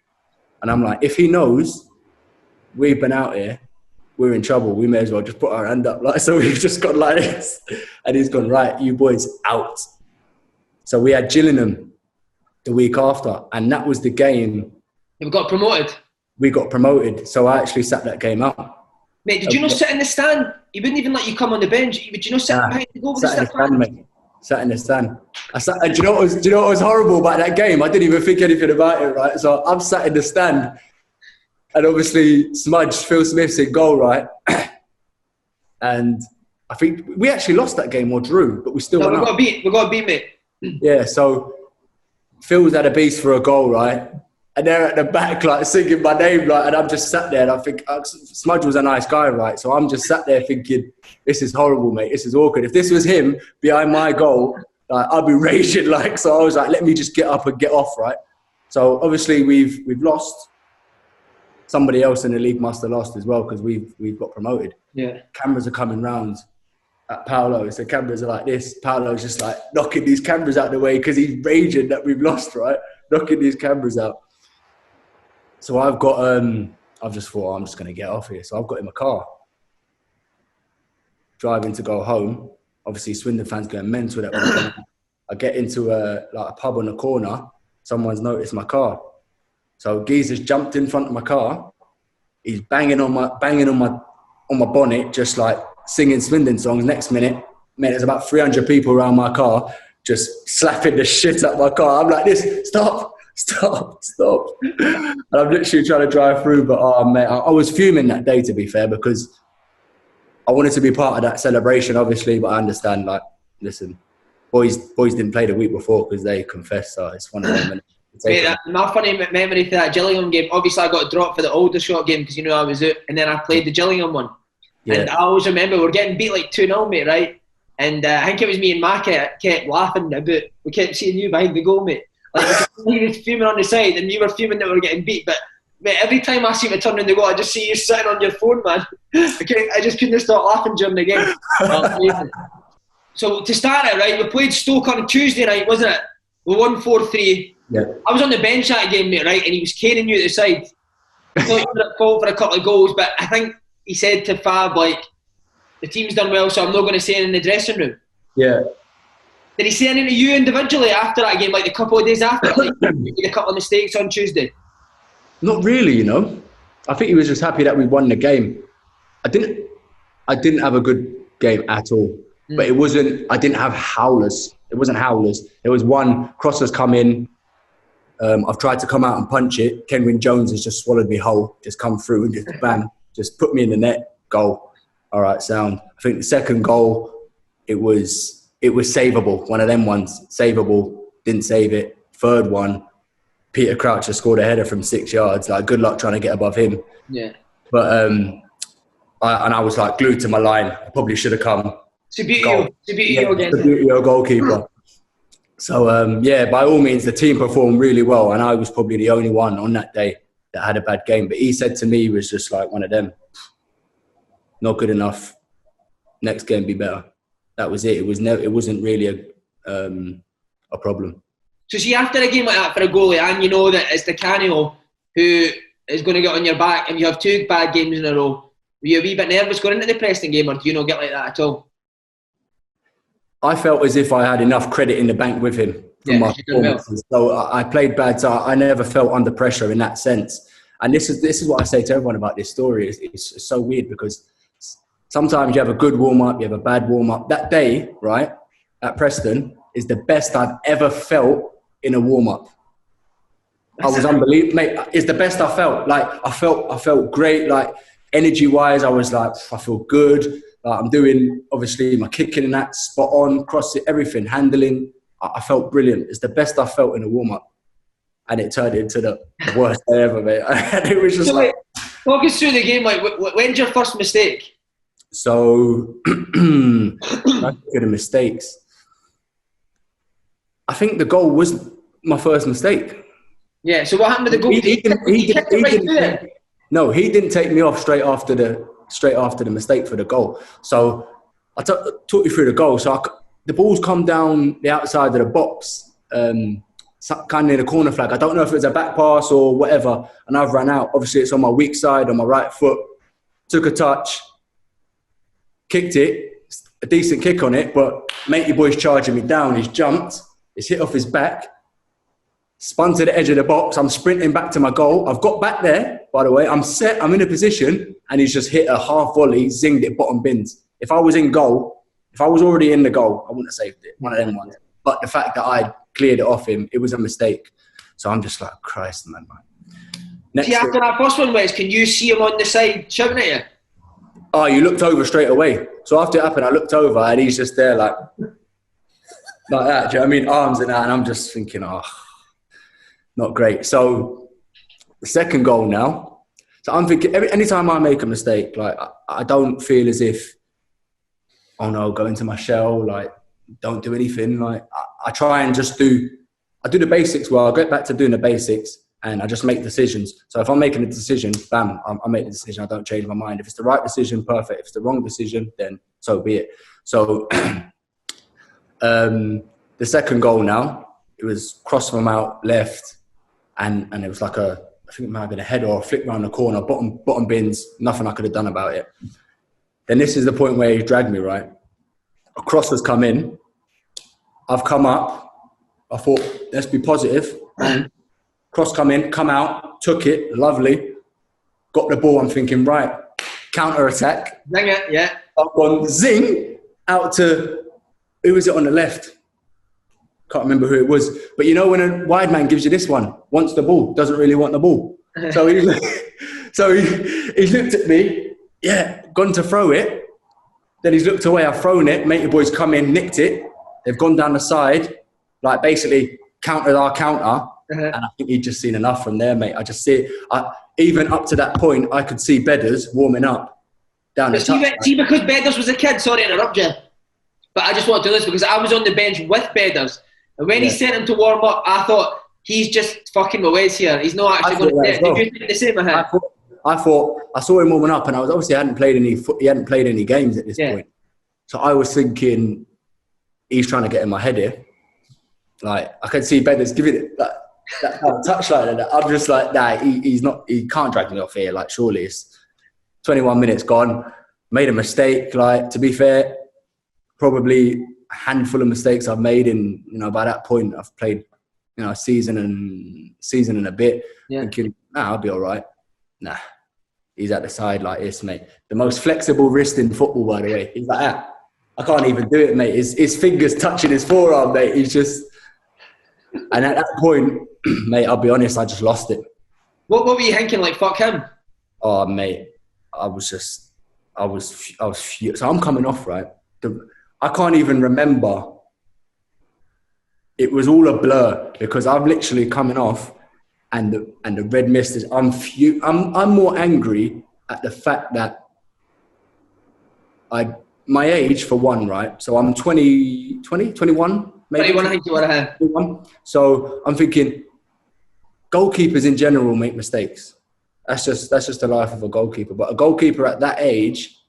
S2: And I'm like, if he knows we've been out here, we're in trouble. We may as well just put our hand up. Like, so we've just gone like this. And he's gone, "Right, you boys out." So we had Gillingham the week after. And that was the game.
S1: We got promoted.
S2: We got promoted. So I actually sat that game out.
S1: Mate, did you not sit in the stand? He wouldn't even let you come on the bench. Would you not sit behind the goal with the stand,
S2: mate? Sat in the stand. Do you know what was horrible about that game? I didn't even think anything about it, right? So I'm sat in the stand. And obviously, Phil Smith's in goal, right? And I think we actually lost that game or drew, but we still won.
S1: We got beat, mate.
S2: Yeah, so Phil's had a beast for a goal, right? And they're at the back, like, singing my name, like, and I'm just sat there and I think, Smudge was a nice guy, right? So I'm just sat there thinking, this is horrible, mate. This is awkward. If this was him behind my goal, like, I'd be raging, like, so I was like, let me just get up and get off, right? So obviously we've lost. Somebody else in the league must have lost as well because we've got promoted. Yeah. Cameras are coming round at Paolo. So cameras are like this. Paolo's just like knocking these cameras out of the way because he's raging that we've lost, right? Knocking these cameras out. So I've got, I've just thought, I'm just going to get off here. So I've got in my car, driving to go home. Obviously, Swindon fans going mental. I get into a pub on the corner. Someone's noticed my car. So geezer's jumped in front of my car. He's banging on my bonnet, just like singing Swindon songs. Next minute, man, there's about 300 people around my car, just slapping the shit out of my car. I'm like this, stop. And I'm literally trying to drive through, but mate, I was fuming that day, to be fair, because I wanted to be part of that celebration, obviously, but I understand, like, listen, boys didn't play the week before because they confessed, so it's one of them.
S1: Mate, my funny memory for that Gillingham game, obviously I got dropped for the Aldershot game because, I was out, and then I played the Gillingham one. Yeah. And I always remember we were getting beat like 2-0, mate, right? And I think it was me and Mac kept laughing about, we kept seeing you behind the goal, mate. Like, he was fuming on the side and you were fuming that we were getting beat, but mate, every time I see you turn in the goal, I just see you sitting on your phone, man. I just couldn't stop laughing during the game. So to start it, right, we played Stoke on Tuesday night, wasn't it? We won 4-3.
S2: Yeah.
S1: I was on the bench that game, mate, right, and he was caning you at the side. I thought you were at fault for a couple of goals, but I think he said to Fab, like, the team's done well, so I'm not going to say it in the dressing room.
S2: Yeah.
S1: Did he say anything to you individually after that game, like a couple of days after, like you made a couple of mistakes on Tuesday?
S2: Not really, I think he was just happy that we won the game. I didn't have a good game at all, but it wasn't. I didn't have howlers. It wasn't howlers. There was one crosser's come in. I've tried to come out and punch it. Kenwyn Jones has just swallowed me whole. Just come through and just bam, just put me in the net. Goal. All right, sound. I think the second goal, it was savable. One of them ones, savable. Didn't save it. Third one, Peter Crouch has scored a header from 6 yards. Like, good luck trying to get above him.
S1: Yeah.
S2: But I was like glued to my line. I probably should have come.
S1: To beat you again.
S2: To beat your goalkeeper. So by all means, the team performed really well, and I was probably the only one on that day that had a bad game. But he said to me, he was just like one of them. Not good enough. Next game, be better. That was it. It wasn't really a problem.
S1: So see, after a game like that for a goalie, and you know that it's Di Canio who is going to get on your back, and you have 2 bad games in a row, were you a wee bit nervous going into the Preston game, or do you not get like that at all?
S2: I felt as if I had enough credit in the bank with him from my performances. So I played bad, so I never felt under pressure in that sense. And this is what I say to everyone about this story. It's so weird because sometimes you have a good warm-up, you have a bad warm-up. That day, right, at Preston is the best I've ever felt in a warm-up. I was unbelievable, mate. It's the best I felt. Like, I felt great. Like, energy-wise, I was like, I feel good. Like, I'm doing, obviously, my kicking and that, spot on, cross it, everything, handling. I felt brilliant. It's the best I felt in a warm-up. And it turned into the worst day ever, mate. And it was just so, like...
S1: Walk us through the game. Like, when's your first mistake?
S2: So, I'm good at mistakes. I think the goal was my first mistake.
S1: Yeah, so what happened with the goal?
S2: He didn't take me off straight after the mistake for the goal. So I took you through the goal. So the ball's come down the outside of the box, kind of near the corner flag. I don't know if it was a back pass or whatever, and I've run out. Obviously, it's on my weak side, on my right foot. Took a touch, kicked it, a decent kick on it, but matey boy's charging me down. He's jumped, it's hit off his back. Spun to the edge of the box. I'm sprinting back to my goal. I've got back there, by the way. I'm set. I'm in a position. And he's just hit a half volley, zinged it bottom bins. If I was in goal, if I was already in the goal, I wouldn't have saved it. One of them ones. But the fact that I cleared it off him, it was a mistake. So I'm just like, Christ, man.
S1: See, after that first one, Wes, can you see him on the side shouting at you?
S2: Oh, you looked over straight away. So after it happened, I looked over and he's just there like that. Do you know what I mean? Arms and that. And I'm just thinking, not great. So the second goal now. So I'm thinking, anytime I make a mistake, like I don't feel as if, oh no, go into my shell, like don't do anything. Like I try and just do the basics well. I get back to doing the basics and I just make decisions. So if I'm making a decision, bam, I make the decision. I don't change my mind. If it's the right decision, perfect. If it's the wrong decision, then so be it. So the second goal now, it was cross from out left. And it was like a I think it might have been a header or a flick round the corner, bottom bins, nothing I could have done about it. Then this is the point where he dragged me, right? A cross has come in. I've come up. I thought, let's be positive. And cross come in, come out, took it, lovely. Got the ball, I'm thinking, right, counter-attack.
S1: Dang it, yeah.
S2: I've gone zing, out to, who was it on the left? Can't remember who it was. But you know when a wide man gives you this one, wants the ball, doesn't really want the ball. So he looked at me, gone to throw it. Then he's looked away, I've thrown it. Matey boys come in, nicked it. They've gone down the side, like basically countered our counter. And I think he'd just seen enough from there, mate. I just see it. Even up to that point, I could see Bedders warming up down the touch.
S1: See, because Bedders was a kid, sorry to interrupt you, but I just want to do this because I was on the bench with Bedders. And when he sent him to warm up, I thought, he's just fucking my ways here. He's not actually going to do the same ahead.
S2: I thought, I saw him warming up and I was obviously hadn't played any games at this point. So I was thinking, he's trying to get in my head here. Like, I could see Bedders giving it that kind of touchline and that. I'm just like, nah, he can't drag me off here. Like, surely it's 21 minutes gone. Made a mistake. Like, to be fair, probably a handful of mistakes I've made in, by that point I've played, a season and a bit. Thinking, I'll be all right. Nah, he's at the side like this, mate. The most flexible wrist in football, by the way. He's like that. I can't even do it, mate. His fingers touching his forearm, mate. He's just... And at that point, mate, I'll be honest, I just lost it.
S1: What were you thinking? Like, fuck him?
S2: Oh, mate, I was furious. So I'm coming off, right? I can't even remember. It was all a blur because I'm literally coming off, and the red mist is. I'm more angry at the fact that my age for one, right? So I'm 21, maybe
S1: 21. I think you would have.
S2: So I'm thinking, goalkeepers in general make mistakes. That's just the life of a goalkeeper. But a goalkeeper at that age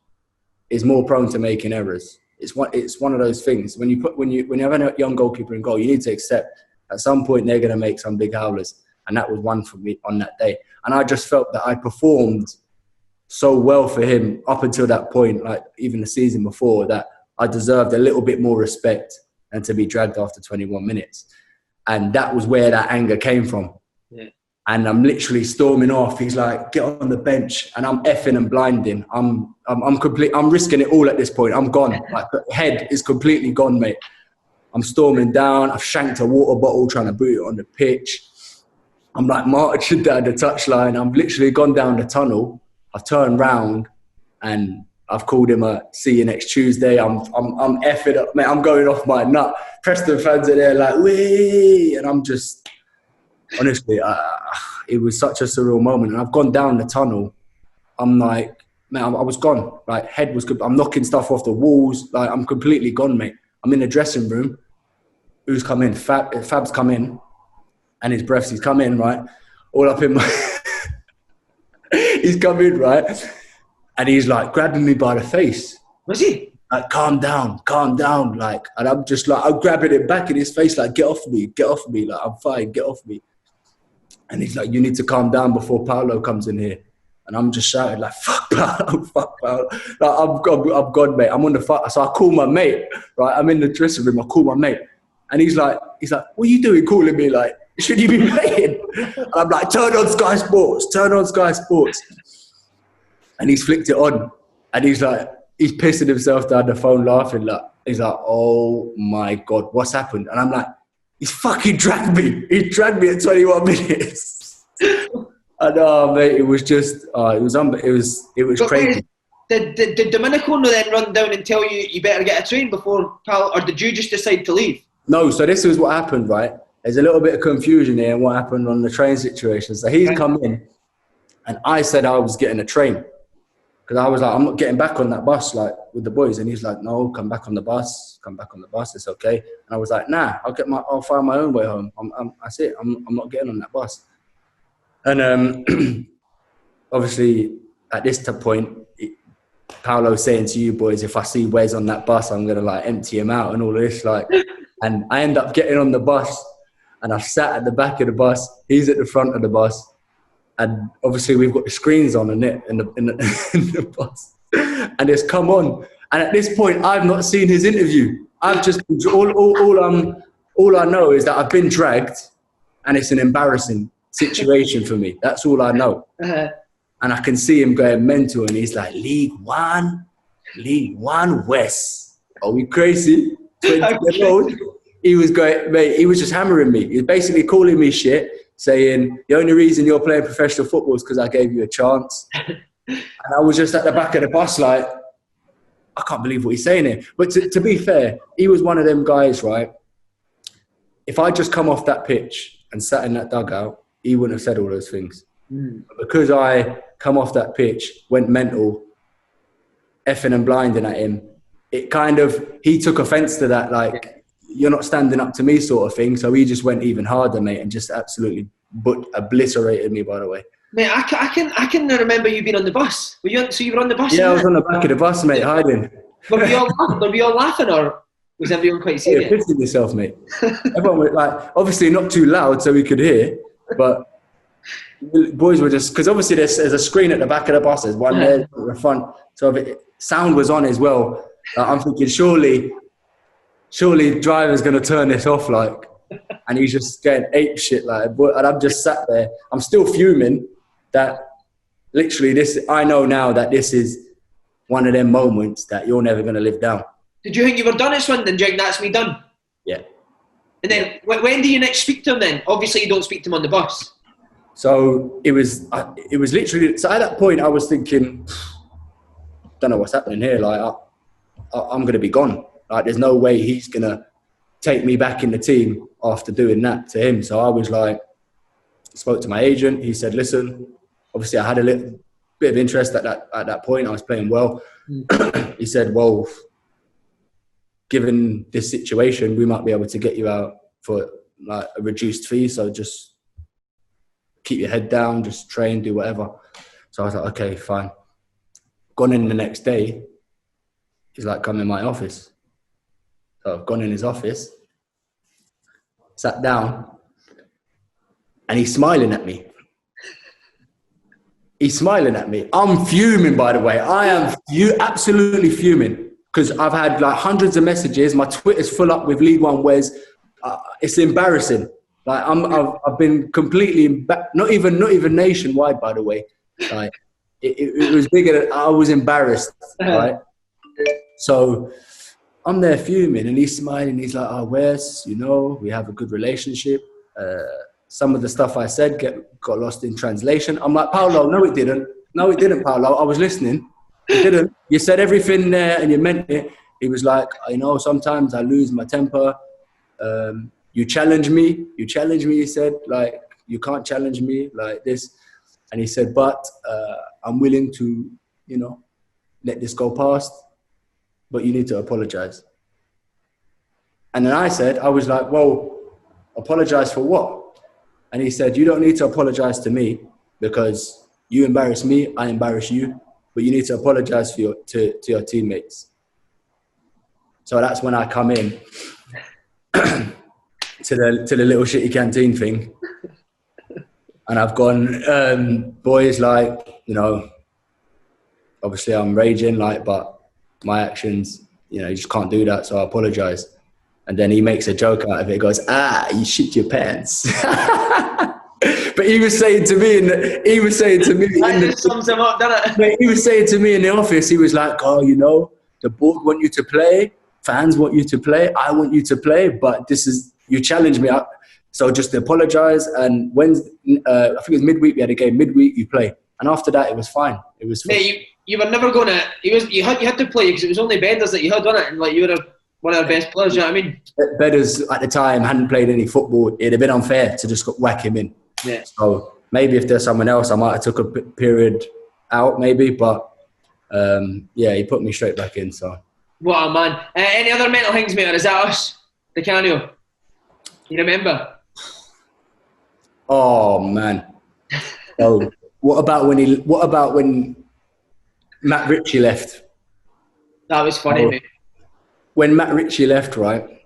S2: is more prone to making errors. It's one of those things. When you have a young goalkeeper in goal, you need to accept at some point they're going to make some big howlers, and that was one for me on that day. And I just felt that I performed so well for him up until that point, like even the season before, that I deserved a little bit more respect and to be dragged after 21 minutes. And that was where that anger came from. Yeah. And I'm literally storming off. He's like, get on the bench. And I'm effing and blinding. I'm risking it all at this point. I'm gone. Like, the head is completely gone, mate. I'm storming down. I've shanked a water bottle trying to boot it on the pitch. I'm like marching down the touchline. I've literally gone down the tunnel. I've turned round and I've called him a see you next Tuesday. I'm effing up, mate. I'm going off my nut. Preston fans are there like, wee! And I'm just, honestly, it was such a surreal moment. And I've gone down the tunnel. I'm like, man, I was gone. Like, head was good. I'm knocking stuff off the walls. Like, I'm completely gone, mate. I'm in the dressing room. Who's come in? Fab's come in. And his breaths, he's come in, right? All up in my... He's come in, right? And he's like grabbing me by the face.
S1: Was he?
S2: Like, calm down. Like, and I'm just like, I'm grabbing it back in his face, like, get off me. Like, I'm fine, get off me. And he's like, you need to calm down before Paolo comes in here. And I'm just shouting like, fuck Paolo. Like, I'm gone, mate. I'm on the fight. So I call my mate, right? I'm in the dressing room. I call my mate. And he's like, what are you doing calling me? Like, should you be playing? And I'm like, turn on Sky Sports. And he's flicked it on. And he's like, he's pissing himself down the phone laughing. Like, he's like, oh my God, what's happened? And I'm like, he's fucking dragged me. He dragged me at 21 minutes. And mate, it was just, it was crazy.
S1: Did Domenico then run down and tell you better get a train before Pal, or did you just decide to leave?
S2: No, so this is what happened, right? There's a little bit of confusion here in what happened on the train situation. So he's come in and I said I was getting a train. Because I was like, I'm not getting back on that bus like with the boys. And he's like, no, come back on the bus. It's okay. And I was like, nah, I'll find my own way home. That's it. I'm not getting on that bus. And obviously at this point, Paolo's saying to you boys, if I see Wes on that bus, I'm going to like empty him out and all of this. Like, and I end up getting on the bus and I sat at the back of the bus. He's at the front of the bus. And obviously we've got the screens on in the bus. And it's come on. And at this point, I've not seen his interview. I've just, all I know is that I've been dragged and it's an embarrassing situation for me. That's all I know. And I can see him going mental and he's like, League One, Wes. Are we crazy? 20 years old. He was going, mate, he was just hammering me. He was basically calling me shit, saying, the only reason you're playing professional football is because I gave you a chance. And I was just at the back of the bus like, I can't believe what he's saying here. But to be fair, he was one of them guys, right? If I just come off that pitch and sat in that dugout, he wouldn't have said all those things. But because I come off that pitch, went mental, effing and blinding at him, it kind of, he took offence to that, like, you're not standing up to me sort of thing. So he just went even harder, mate, and just absolutely obliterated me, by the way.
S1: Mate, I can remember you being on the bus. So you were on the bus?
S2: Yeah, I was on the back of the bus, mate, hiding.
S1: Were we all laughing, or was everyone quite serious?
S2: Yeah, pissing yourself, mate. Everyone was like, obviously not too loud so we could hear, but boys were just, because obviously there's a screen at the back of the bus, there's one there at the front, so sound was on as well. I'm thinking, surely driver's going to turn this off, like, and he's just getting ape shit, like, and I'm just sat there. I'm still fuming that literally I know now that this is one of them moments that you're never going to live down. Did you think you were done at Swindon? Do you think that's me done? Yeah. And then when do you next speak to him then? Obviously you don't speak to him on the bus. So it was literally, so at that point I was thinking, don't know what's happening here, like, I'm going to be gone. Like, there's no way he's going to take me back in the team after doing that to him. So I was like, spoke to my agent. He said, listen, obviously I had a little bit of interest at that point. I was playing well. He said, well, given this situation, we might be able to get you out for like a reduced fee. So just keep your head down, just train, do whatever. So I was like, okay, fine. Gone in the next day. He's like, come in my office. So I've gone in his office, sat down, and he's smiling at me. He's smiling at me. I'm fuming, by the way. I am absolutely fuming because I've had like hundreds of messages. My Twitter's full up with League One Wes. It's embarrassing. Like I've been completely not even nationwide, by the way. Like it was bigger. I was embarrassed, right? So I'm there fuming and he's smiling. He's like, oh, Wes, we have a good relationship. Some of the stuff I said got lost in translation. I'm like, Paolo, no, it didn't. No, it didn't, Paolo. I was listening. It didn't. You said everything there and you meant it. He was like, sometimes I lose my temper. You challenge me. He said, like, you can't challenge me like this. And he said, but I'm willing to, let this go past. But you need to apologize. And then I was like, well, apologize for what? And he said, you don't need to apologize to me because you embarrass me, I embarrass you, but you need to apologize to your teammates. So that's when I come in to the little shitty canteen thing. And I've gone, boys, like, obviously I'm raging, like, but my actions, you just can't do that, so I apologise. And then he makes a joke out of it. He goes, you shit your pants. But he was saying to me, that just sums him up, doesn't it? He was saying to me in the office, he was like, oh, the board want you to play, fans want you to play, I want you to play, but you challenge me up, so just apologise. And Wednesday, I think it was midweek, we had a game, midweek you play. And after that, it was fine. It was fine. Mate, you were never going to, you had to play because it was only Bedders that you had, wasn't it? And like, you were one of our best players, you know what I mean? Bedders at the time hadn't played any football. It'd have been unfair to just whack him in. Yeah. So maybe if there's someone else, I might have took a period out maybe, but he put me straight back in. So. What a man. Any other mental things, mate, or is that us? Di Canio? You remember? Oh, man. Oh, what about when Matt Ritchie left? That was funny, mate. When Matt Ritchie left, right,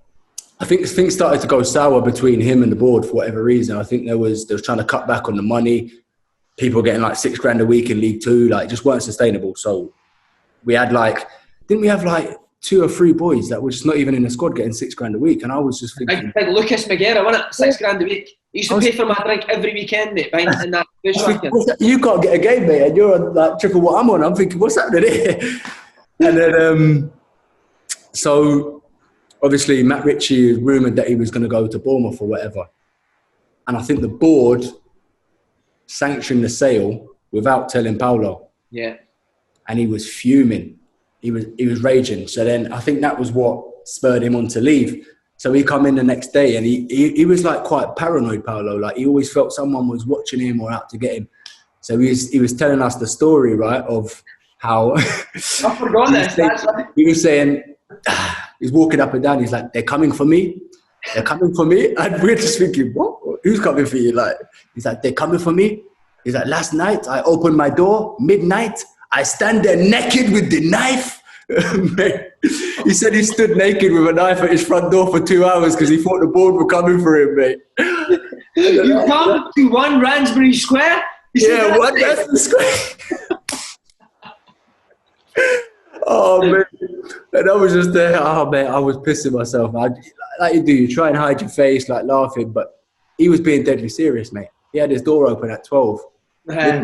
S2: I think things started to go sour between him and the board for whatever reason. I think they was trying to cut back on the money. people getting like £6,000 a week in League Two, like just weren't sustainable. So we had didn't we have like 2 or 3 boys that were just not even in the squad getting £6,000 a week? And I was just thinking,
S1: big Lucas McGarrett, wasn't it? £6,000 a week. He used to pay for my drink every weekend, mate. In that
S2: you can't get a game, mate, and you're on like triple what I'm on. I'm thinking, what's happening here? And then, so obviously Matt Ritchie rumoured that he was going to go to Bournemouth or whatever. And I think the board sanctioned the sale without telling Paolo.
S1: Yeah.
S2: And he was fuming. He was raging. So then I think that was what spurred him on to leave. So he come in the next day and he was like quite paranoid, Paolo. Like he always felt someone was watching him or out to get him. So he was telling us the story, right, of how
S1: I forgot this.
S2: He was saying, he's walking up and down. He's like, they're coming for me. They're coming for me. And we're just thinking, what? Who's coming for you? Like, he's like, they're coming for me. He's like, last night I opened my door, midnight. I stand there naked with the knife. He said he stood naked with a knife at his front door for 2 hours because he thought the board were coming for him, mate.
S1: You come to 1 Ransbury Square?
S2: Yeah, 1 Ransbury Square. Oh, man. And I was just there. Oh, man, I was pissing myself. Like you do, you try and hide your face, like laughing, but he was being deadly serious, mate. He had his door open at 12.
S1: Right,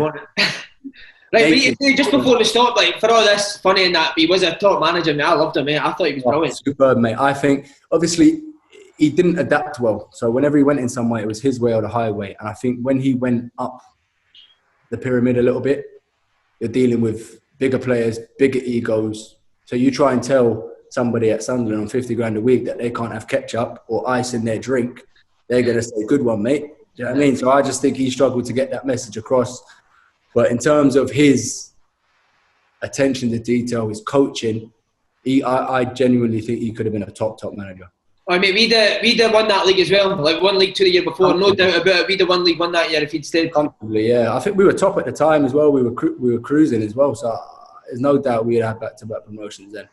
S1: but you say just before we stop, like for all this funny and that, he was a top manager, mate. I loved him, mate. I thought he was brilliant.
S2: Superb, mate. I think, obviously, he didn't adapt well. So whenever he went in somewhere, it was his way or the highway. And I think when he went up the pyramid a little bit, you're dealing with bigger players, bigger egos. So you try and tell somebody at Sunderland on £50,000 a week that they can't have ketchup or ice in their drink, they're going to say, good one, mate. Do you know what I mean? So I just think he struggled to get that message across. But in terms of his attention to detail, his coaching, I genuinely think he could have been a top manager.
S1: I mean, we'd won that league as well. Like won League Two the year before, no doubt about it. We'd have won League One that year if he'd stayed.
S2: Comfortably, yeah. I think we were top at the time as well. We were cruising as well. So there's no doubt we'd have back-to-back promotions then.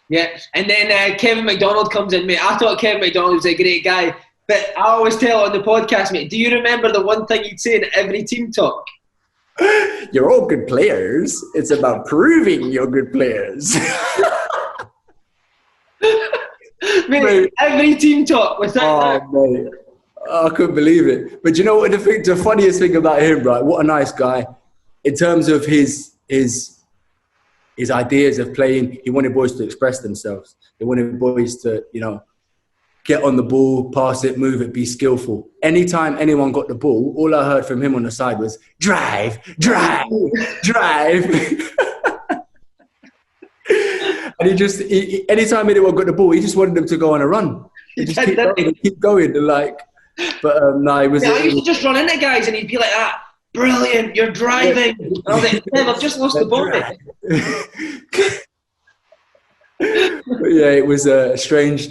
S1: Yeah, and then Kevin McDonald comes in, mate. I thought Kevin McDonald was a great guy. But I always tell on the podcast, mate, do you remember the one thing he'd say in every team talk?
S2: You're all good players. It's about proving you're good players.
S1: Mate, every team talk was that.
S2: Mate. I couldn't believe it. But you know what? The funniest thing about him, right? What a nice guy. In terms of his ideas of playing, he wanted boys to express themselves. He wanted boys to, get on the ball, pass it, move it, be skillful. Anytime anyone got the ball, all I heard from him on the side was, drive, drive, drive. And anytime anyone got the ball, he just wanted them to go on a run. He just keep going. But he was...
S1: Yeah, I used to just run into guys and he'd be like, brilliant, you're driving. And I was like, I've just lost the ball.
S2: But yeah, it was a strange...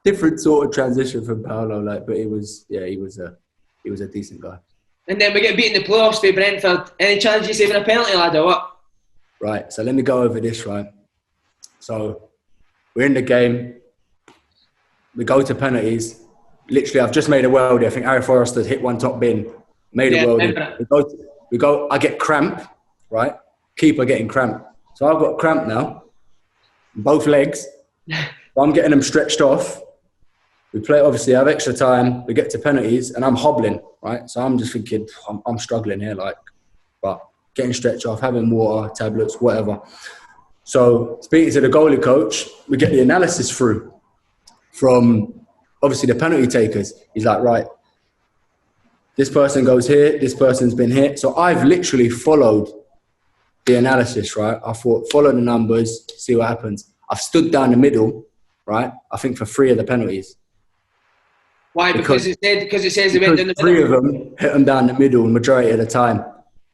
S2: different sort of transition from Paolo, but he was a decent guy.
S1: And then we get beaten in the playoffs by Brentford. Any chance you saving a penalty, lad, or what?
S2: Right, so let me go over this, right? So we're in the game. We go to penalties. Literally, I've just made a worldie. I think Harry Forrester's hit one top bin. Made a worldie. We go. I get cramp, right? Keeper getting cramp. So I've got cramp now. Both legs. I'm getting them stretched off. We play, obviously, have extra time. We get to penalties, and I'm hobbling, right? So I'm just thinking, I'm struggling here, but getting stretched off, having water, tablets, whatever. So speaking to the goalie coach, we get the analysis through from, obviously, the penalty takers. He's like, right, this person goes here, this person's been here. So I've literally followed the analysis, right? I thought, follow the numbers, see what happens. I've stood down the middle, right? I think for 3 of the penalties.
S1: Why? Because it says they went in the middle.
S2: 3 of them hit them down the middle the majority of the time.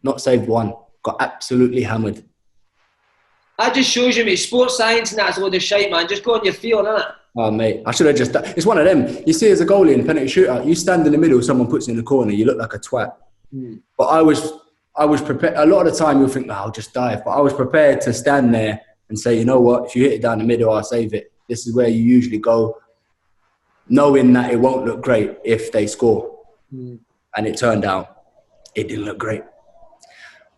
S2: Not saved one. Got absolutely hammered.
S1: That just shows you, mate, sports science and that's a load of shite, man. Just go on your feeling, innit?
S2: Oh, mate, I should have just... It's one of them. You see, as a goalie in a penalty shootout, you stand in the middle, someone puts you in the corner, you look like a twat. But I was prepared. A lot of the time, you'll think, I'll just dive. But I was prepared to stand there and say, you know what? If you hit it down the middle, I'll save it. This is where you usually go, knowing that it won't look great if they score. And it turned out, it didn't look great.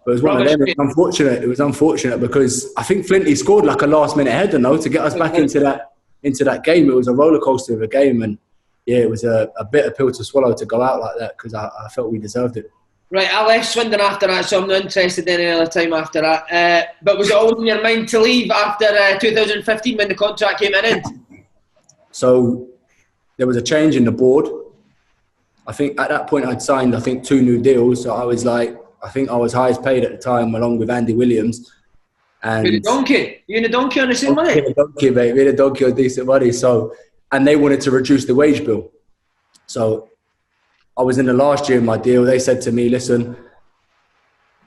S2: But it was one of them. It was unfortunate. It was unfortunate because I think Flinty scored like a last-minute header, to get us back into that game. It was a roller coaster of a game, and yeah, it was a bitter pill to swallow to go out like that because I felt we deserved it.
S1: Right, I left Swindon after that, so I'm not interested in any other time after that. But was it always in your mind to leave after 2015 when the contract came in?
S2: So there was a change in the board. I think at that point I'd signed, 2 new deals. So I was like, I think I was highest paid at the time, along with Andy Williams. And
S1: you're the donkey. You're the donkey on the same money.
S2: The donkey, mate. We're the donkey on decent money. So, and they wanted to reduce the wage bill. So I was in the last year of my deal. They said to me, listen,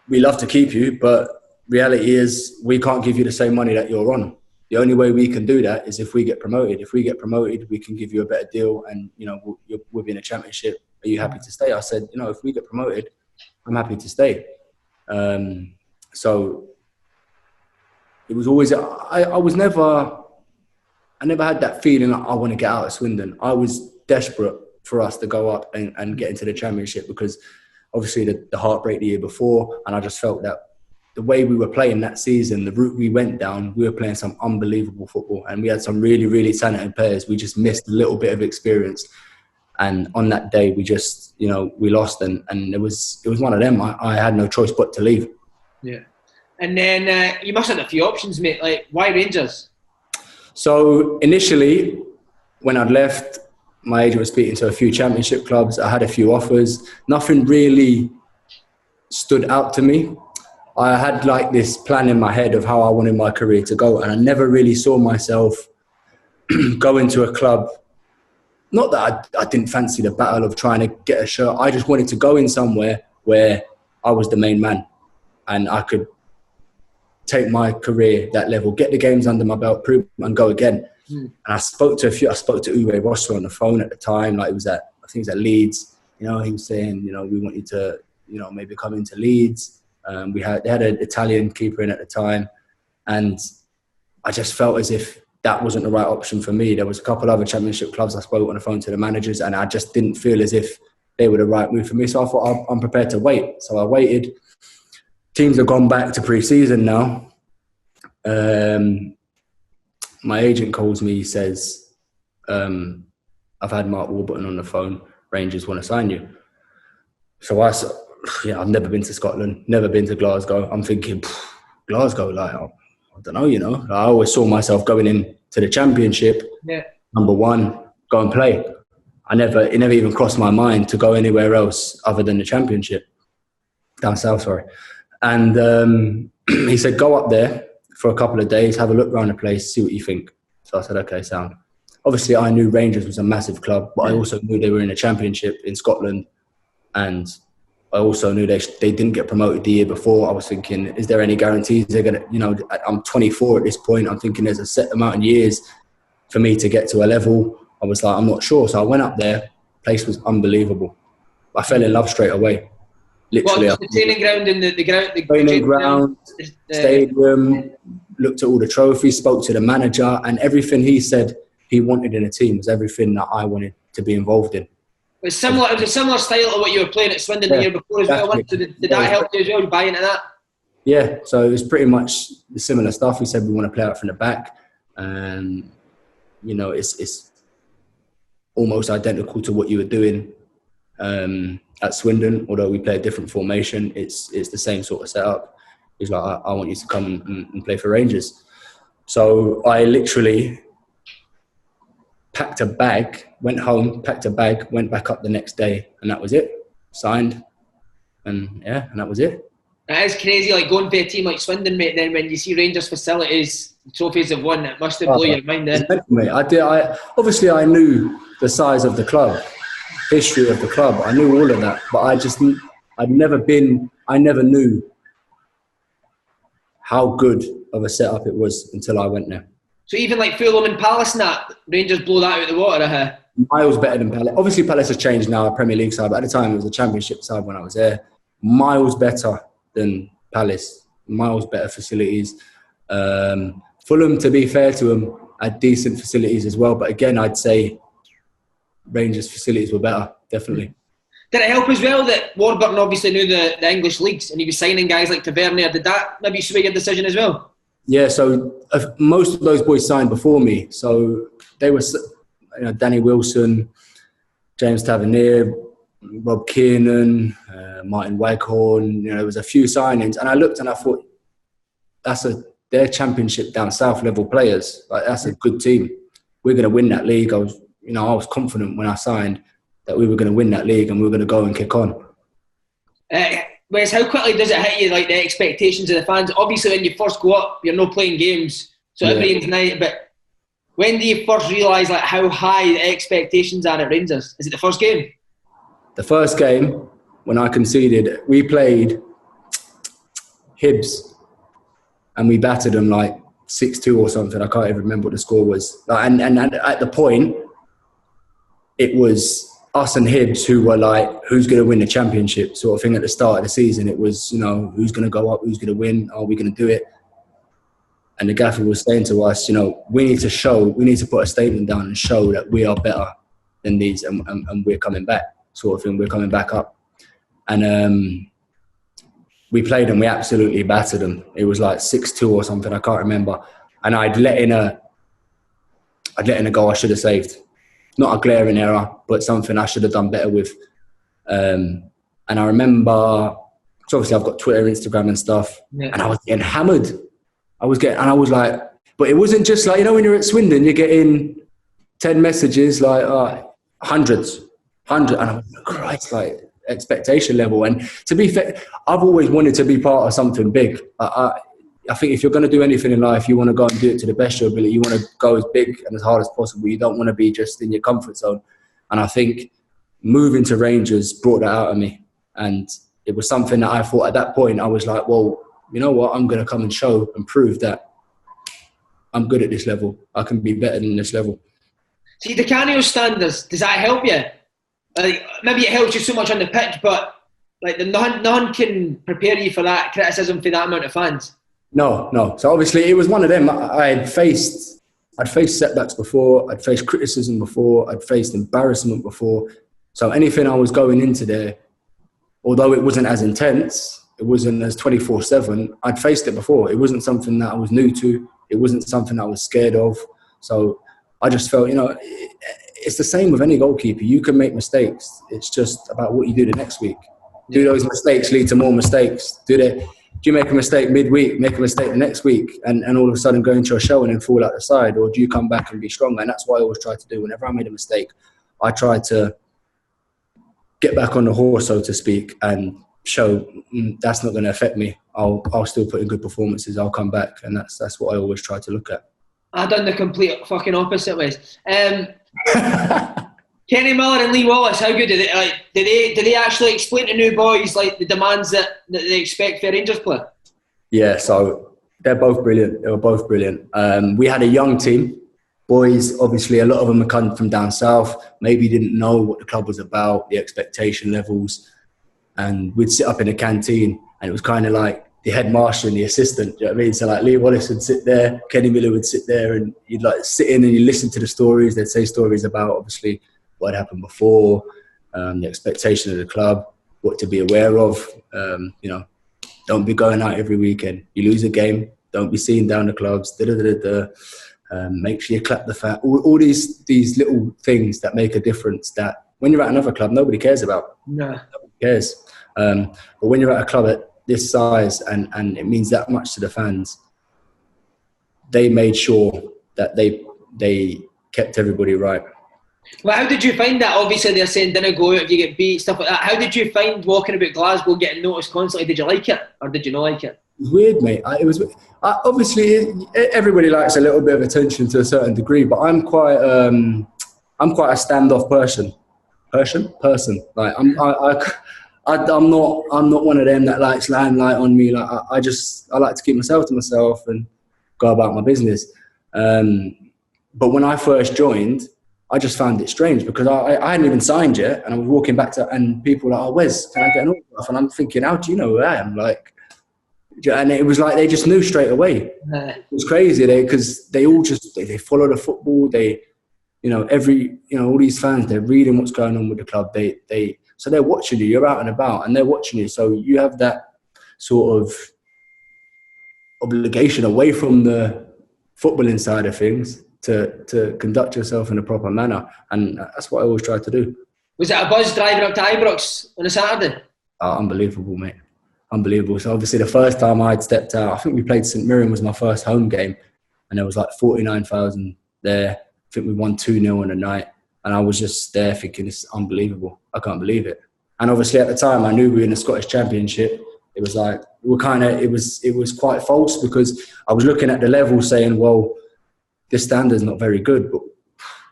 S2: we love to keep you, but reality is we can't give you the same money that you're on. The only way we can do that is if we get promoted. If we get promoted, we can give you a better deal and, we'll be in a championship. Are you happy to stay? I said, if we get promoted, I'm happy to stay. So it was always, I never had that feeling like I want to get out of Swindon. I was desperate for us to go up and get into the championship because obviously the heartbreak the year before, and I just felt that the way we were playing that season, the route we went down, we were playing some unbelievable football and we had some really, really talented players. We just missed a little bit of experience. And on that day, we just, we lost and it was one of them. I had no choice but to leave.
S1: Yeah. And then you must have had a few options, mate. Like, why Rangers?
S2: So initially, when I'd left, my agent was speaking to a few championship clubs. I had a few offers. Nothing really stood out to me. I had like this plan in my head of how I wanted my career to go. And I never really saw myself going to a club. Not that I didn't fancy the battle of trying to get a shirt. I just wanted to go in somewhere where I was the main man and I could take my career that level, get the games under my belt, prove and go again. And I spoke to Uwe Rosser on the phone at the time. Like I think it was at Leeds. He was saying, we want you to, maybe come into Leeds. They had an Italian keeper in at the time, and I just felt as if that wasn't the right option for me. There was a couple other championship clubs I spoke on the phone to the managers, and I just didn't feel as if they were the right move for me. So I thought I'm prepared to wait. So I waited. Teams have gone back to pre-season now. My agent calls me, he says, I've had Mark Warburton on the phone. Rangers want to sign you. So I said, I've never been to Scotland, never been to Glasgow. I'm thinking, Glasgow, like, I don't know, I always saw myself going in to the championship, number one, go and play. It never even crossed my mind to go anywhere else other than the championship. Down south, sorry. And he said, go up there for a couple of days, have a look around the place, see what you think. So I said, okay, sound. Obviously, I knew Rangers was a massive club, but I also knew they were in a championship in Scotland. And I also knew they didn't get promoted the year before. I was thinking, is there any guarantees they're going to, I'm 24 at this point. I'm thinking there's a set amount of years for me to get to a level. I was like, I'm not sure. So I went up there. Place was unbelievable. I fell in love straight away. Literally.
S1: What, the training ground and the ground? The
S2: training ground, stadium, looked at all the trophies, spoke to the manager, and everything he said he wanted in a team was everything that I wanted to be involved in.
S1: It was a similar style to what you were playing at Swindon the year before as well. So did that help you as well, buy into that?
S2: Yeah, so it was pretty much the similar stuff. We said we want to play out from the back. It's almost identical to what you were doing at Swindon, although we play a different formation. It's the same sort of setup. He's like, I want you to come and play for Rangers. So I literally packed a bag, went home, packed a bag, went back up the next day, and that was it. Signed, and that was it.
S1: That is crazy, like going to a team like Swindon, mate, then when you see Rangers facilities, trophies have won, it must have blown your mind then.
S2: Obviously I knew the size of the club, history of the club, I knew all of that, but I never knew how good of a setup it was until I went there.
S1: So even like Fulham and Palace and that, Rangers blow that out of the water,
S2: Miles better than Palace. Obviously Palace has changed now, a Premier League side, but at the time it was a Championship side when I was there. Miles better than Palace. Miles better facilities. Fulham, to be fair to them, had decent facilities as well. But again, I'd say Rangers' facilities were better, definitely.
S1: Did it help as well that Warburton obviously knew the English leagues and he was signing guys like Tavernier? Did that maybe sway your decision as well?
S2: Yeah, so most of those boys signed before me. So they were, Danny Wilson, James Tavernier, Rob Kiernan, Martin Waghorn. There was a few signings, and I looked and I thought, they're Championship down south level players. Like, that's a good team. We're going to win that league. I was confident when I signed that we were going to win that league and we were going to go and kick on.
S1: Wes, how quickly does it hit you, like the expectations of the fans? Obviously, when you first go up, you're not playing games, so everything's nice. But when do you first realise like how high the expectations are at Rangers? Is it the first game?
S2: The first game, when I conceded, we played Hibs and we battered them like 6-2 or something. I can't even remember what the score was. And at the point, it was us and Hibs who were like, who's going to win the Championship sort of thing at the start of the season. It was, who's going to go up, who's going to win, are we going to do it? And the gaffer was saying to us, we need to put a statement down and show that we are better than these and we're coming back, sort of thing. We're coming back up. And we played them, we absolutely battered them. It was like 6-2 or something, I can't remember. And I'd let in a goal I should have saved. Not a glaring error, but something I should have done better with. And I remember, so obviously I've got Twitter, Instagram and stuff, and I was getting hammered. I was like, but it wasn't just like, when you're at Swindon, you're getting 10 messages, like hundreds. And I was like, Christ, like expectation level. And to be fair, I've always wanted to be part of something big. I think if you're going to do anything in life, you want to go and do it to the best of your ability. You want to go as big and as hard as possible. You don't want to be just in your comfort zone. And I think moving to Rangers brought that out of me. And it was something that I thought at that point, I was like, well, you know what? I'm going to come and show and prove that I'm good at this level. I can be better than this level.
S1: See, Di Canio's standards, does that help you? Maybe it helps you so much on the pitch, but like none can prepare you for that criticism for that amount of fans.
S2: No. So obviously it was one of them. I'd faced setbacks before. I'd faced criticism before. I'd faced embarrassment before. So anything I was going into there, although it wasn't as intense, it wasn't as 24/7, I'd faced it before. It wasn't something that I was new to. It wasn't something I was scared of. So I just felt, it's the same with any goalkeeper. You can make mistakes. It's just about what you do the next week. Do those mistakes lead to more mistakes? Do you make a mistake midweek, make a mistake the next week, and all of a sudden go into a show and then fall out the side? Or do you come back and be stronger? And that's what I always try to do. Whenever I made a mistake, I try to get back on the horse, so to speak, and show that's not going to affect me. I'll still put in good performances. I'll come back, and that's what I always try to look at.
S1: I've done the complete fucking opposite ways. Kenny Miller and Lee Wallace, how good did they actually explain to new boys like the demands that they expect for a Rangers player? Yeah,
S2: so they're both brilliant. They were both brilliant. We had a young team. Boys, obviously, a lot of them had come from down south, maybe didn't know what the club was about, the expectation levels. And we'd sit up in the canteen and it was kind of like the headmaster and the assistant, do you know what I mean? So like Lee Wallace would sit there, Kenny Miller would sit there, and you'd like sit in and you listen to the stories. They'd say stories about obviously what happened before, the expectation of the club, what to be aware of. Don't be going out every weekend. You lose a game, don't be seen down the clubs. Make sure you clap the fan. All these little things that make a difference that when you're at another club, nobody cares about.
S1: No.
S2: Nobody cares. But when you're at a club at this size and it means that much to the fans, they made sure that they kept everybody right.
S1: Well, how did you find that? Obviously, they're saying don't go out if you get beat, stuff like that. How did you find walking about Glasgow, getting noticed constantly? Did you like it or did you not like it?
S2: It was weird, mate. Obviously, everybody likes a little bit of attention to a certain degree, but I'm quite a standoff person. Like I'm not one of them that likes limelight on me. Like I like to keep myself to myself and go about my business. But when I first joined, I just found it strange because I hadn't even signed yet, and I was walking back and people were like, "Oh, Wes, can I get an autograph?" And I'm thinking, "How do you know who I am?" Like, and it was like they just knew straight away. It was crazy because they all they follow the football. They all these fans, they're reading what's going on with the club. So they're watching you. You're out and about, and they're watching you. So you have that sort of obligation away from the footballing side of things to conduct yourself in a proper manner, and that's what I always try to do.
S1: Was it a buzz driving up to Ibrox on a Saturday?
S2: Unbelievable, mate. Unbelievable. So obviously the first time I'd stepped out, I think we played St Mirren, was my first home game, and there was like 49,000 there. I think we won 2-0 on the night, and I was just there thinking, this is unbelievable. I can't believe it. And obviously at the time I knew we were in the Scottish Championship. It was like, it was quite false, because I was looking at the level saying, well, this standard's not very good, but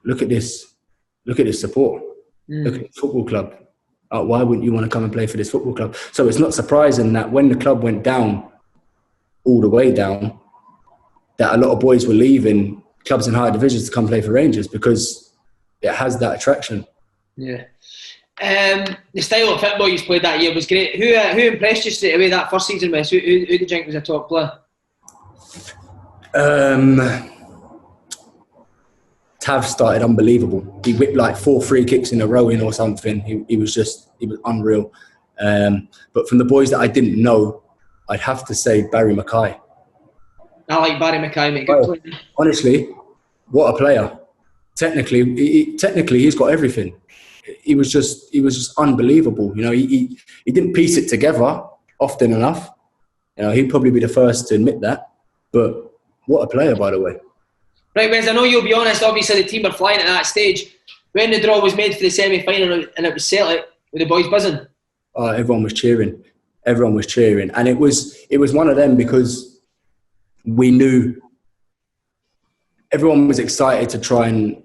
S2: look at this support. Look at the football club. Why wouldn't you want to come and play for this football club? So it's not surprising that when the club went down, all the way down, that a lot of boys were leaving clubs in higher divisions to come play for Rangers, because it has that attraction. Yeah.
S1: The style of football you played that year was great. Who impressed you straight away that first season, Wes? Who did you think was a top player?
S2: Tav started unbelievable. He whipped like 4 free kicks in a row or something. He was unreal. But from the boys that I didn't know, I'd have to say Barry Mackay.
S1: I like Barry Mackay, mate. Good player.
S2: Honestly, what a player. Technically, he's got everything. He was just unbelievable. He didn't piece it together often enough. He'd probably be the first to admit that. But what a player, by the way.
S1: Right, Wes, I know you'll be honest, obviously the team were flying at that stage. When the draw was made for the semi-final and it was Celtic, were the boys buzzing?
S2: Everyone was cheering. And it was one of them, because we knew everyone was excited to try and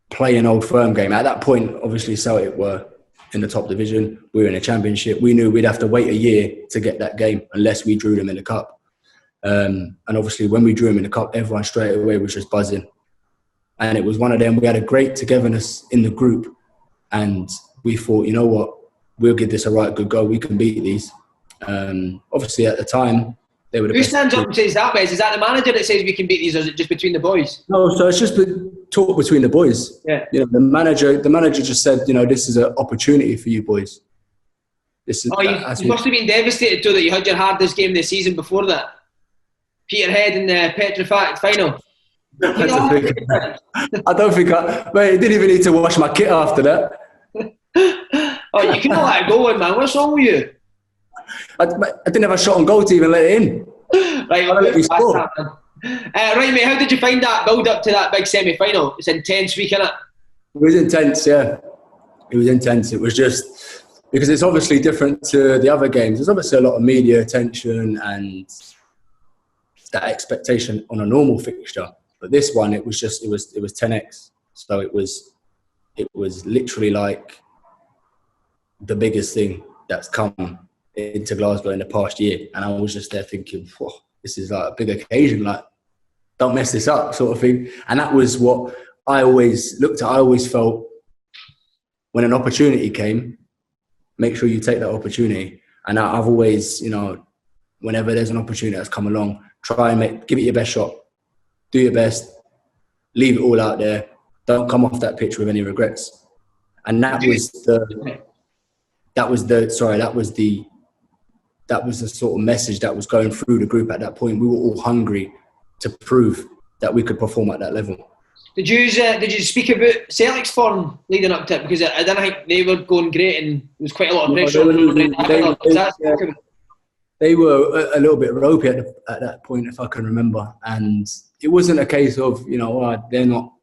S2: play an Old Firm game. At that point, obviously Celtic were in the top division. We were in a championship. We knew we'd have to wait a year to get that game unless we drew them in the cup. And obviously when we drew them in the cup, everyone straight away was just buzzing. And it was one of them. We had a great togetherness in the group, and we thought, you know what, we'll give this a right good go. We can beat these. Obviously at the time, they were the
S1: Who
S2: best
S1: stands up and says that, Wes? Is that the manager that says we can beat these, or is it just between the boys?
S2: No, so it's just talk between the boys.
S1: Yeah.
S2: The manager just said, this is an opportunity for you boys.
S1: You must have been devastated too that you had your hardest game this season before that. Peterhead in the Pedro final.
S2: I don't think I didn't even need to wash my kit after that.
S1: You couldn't let it go in, man. What's wrong with you?
S2: I didn't have a shot on goal to even let it in.
S1: Right, right, mate, how did you find that build up to that big semi-final? It's intense week, innit?
S2: It was intense, yeah. It was intense. It was just because it's obviously different to the other games. There's obviously a lot of media attention and that expectation on a normal fixture. But this one, it was 10x. So it was literally like the biggest thing that's come into Glasgow in the past year. And I was just there thinking, whoa, this is like a big occasion, like don't mess this up sort of thing. And that was what I always looked at. I always felt when an opportunity came, make sure you take that opportunity. And I've always, whenever there's an opportunity that's come along, try and give it your best shot. Do your best. Leave it all out there. Don't come off that pitch with any regrets. And that was the sort of message that was going through the group at that point. We were all hungry to prove that we could perform at that level.
S1: Did you speak about Celtic's form leading up to it? Because I didn't think they were going great and there was quite a lot of pressure on them.
S2: They were a little bit ropey at that point, if I can remember. And it wasn't a case of, they're not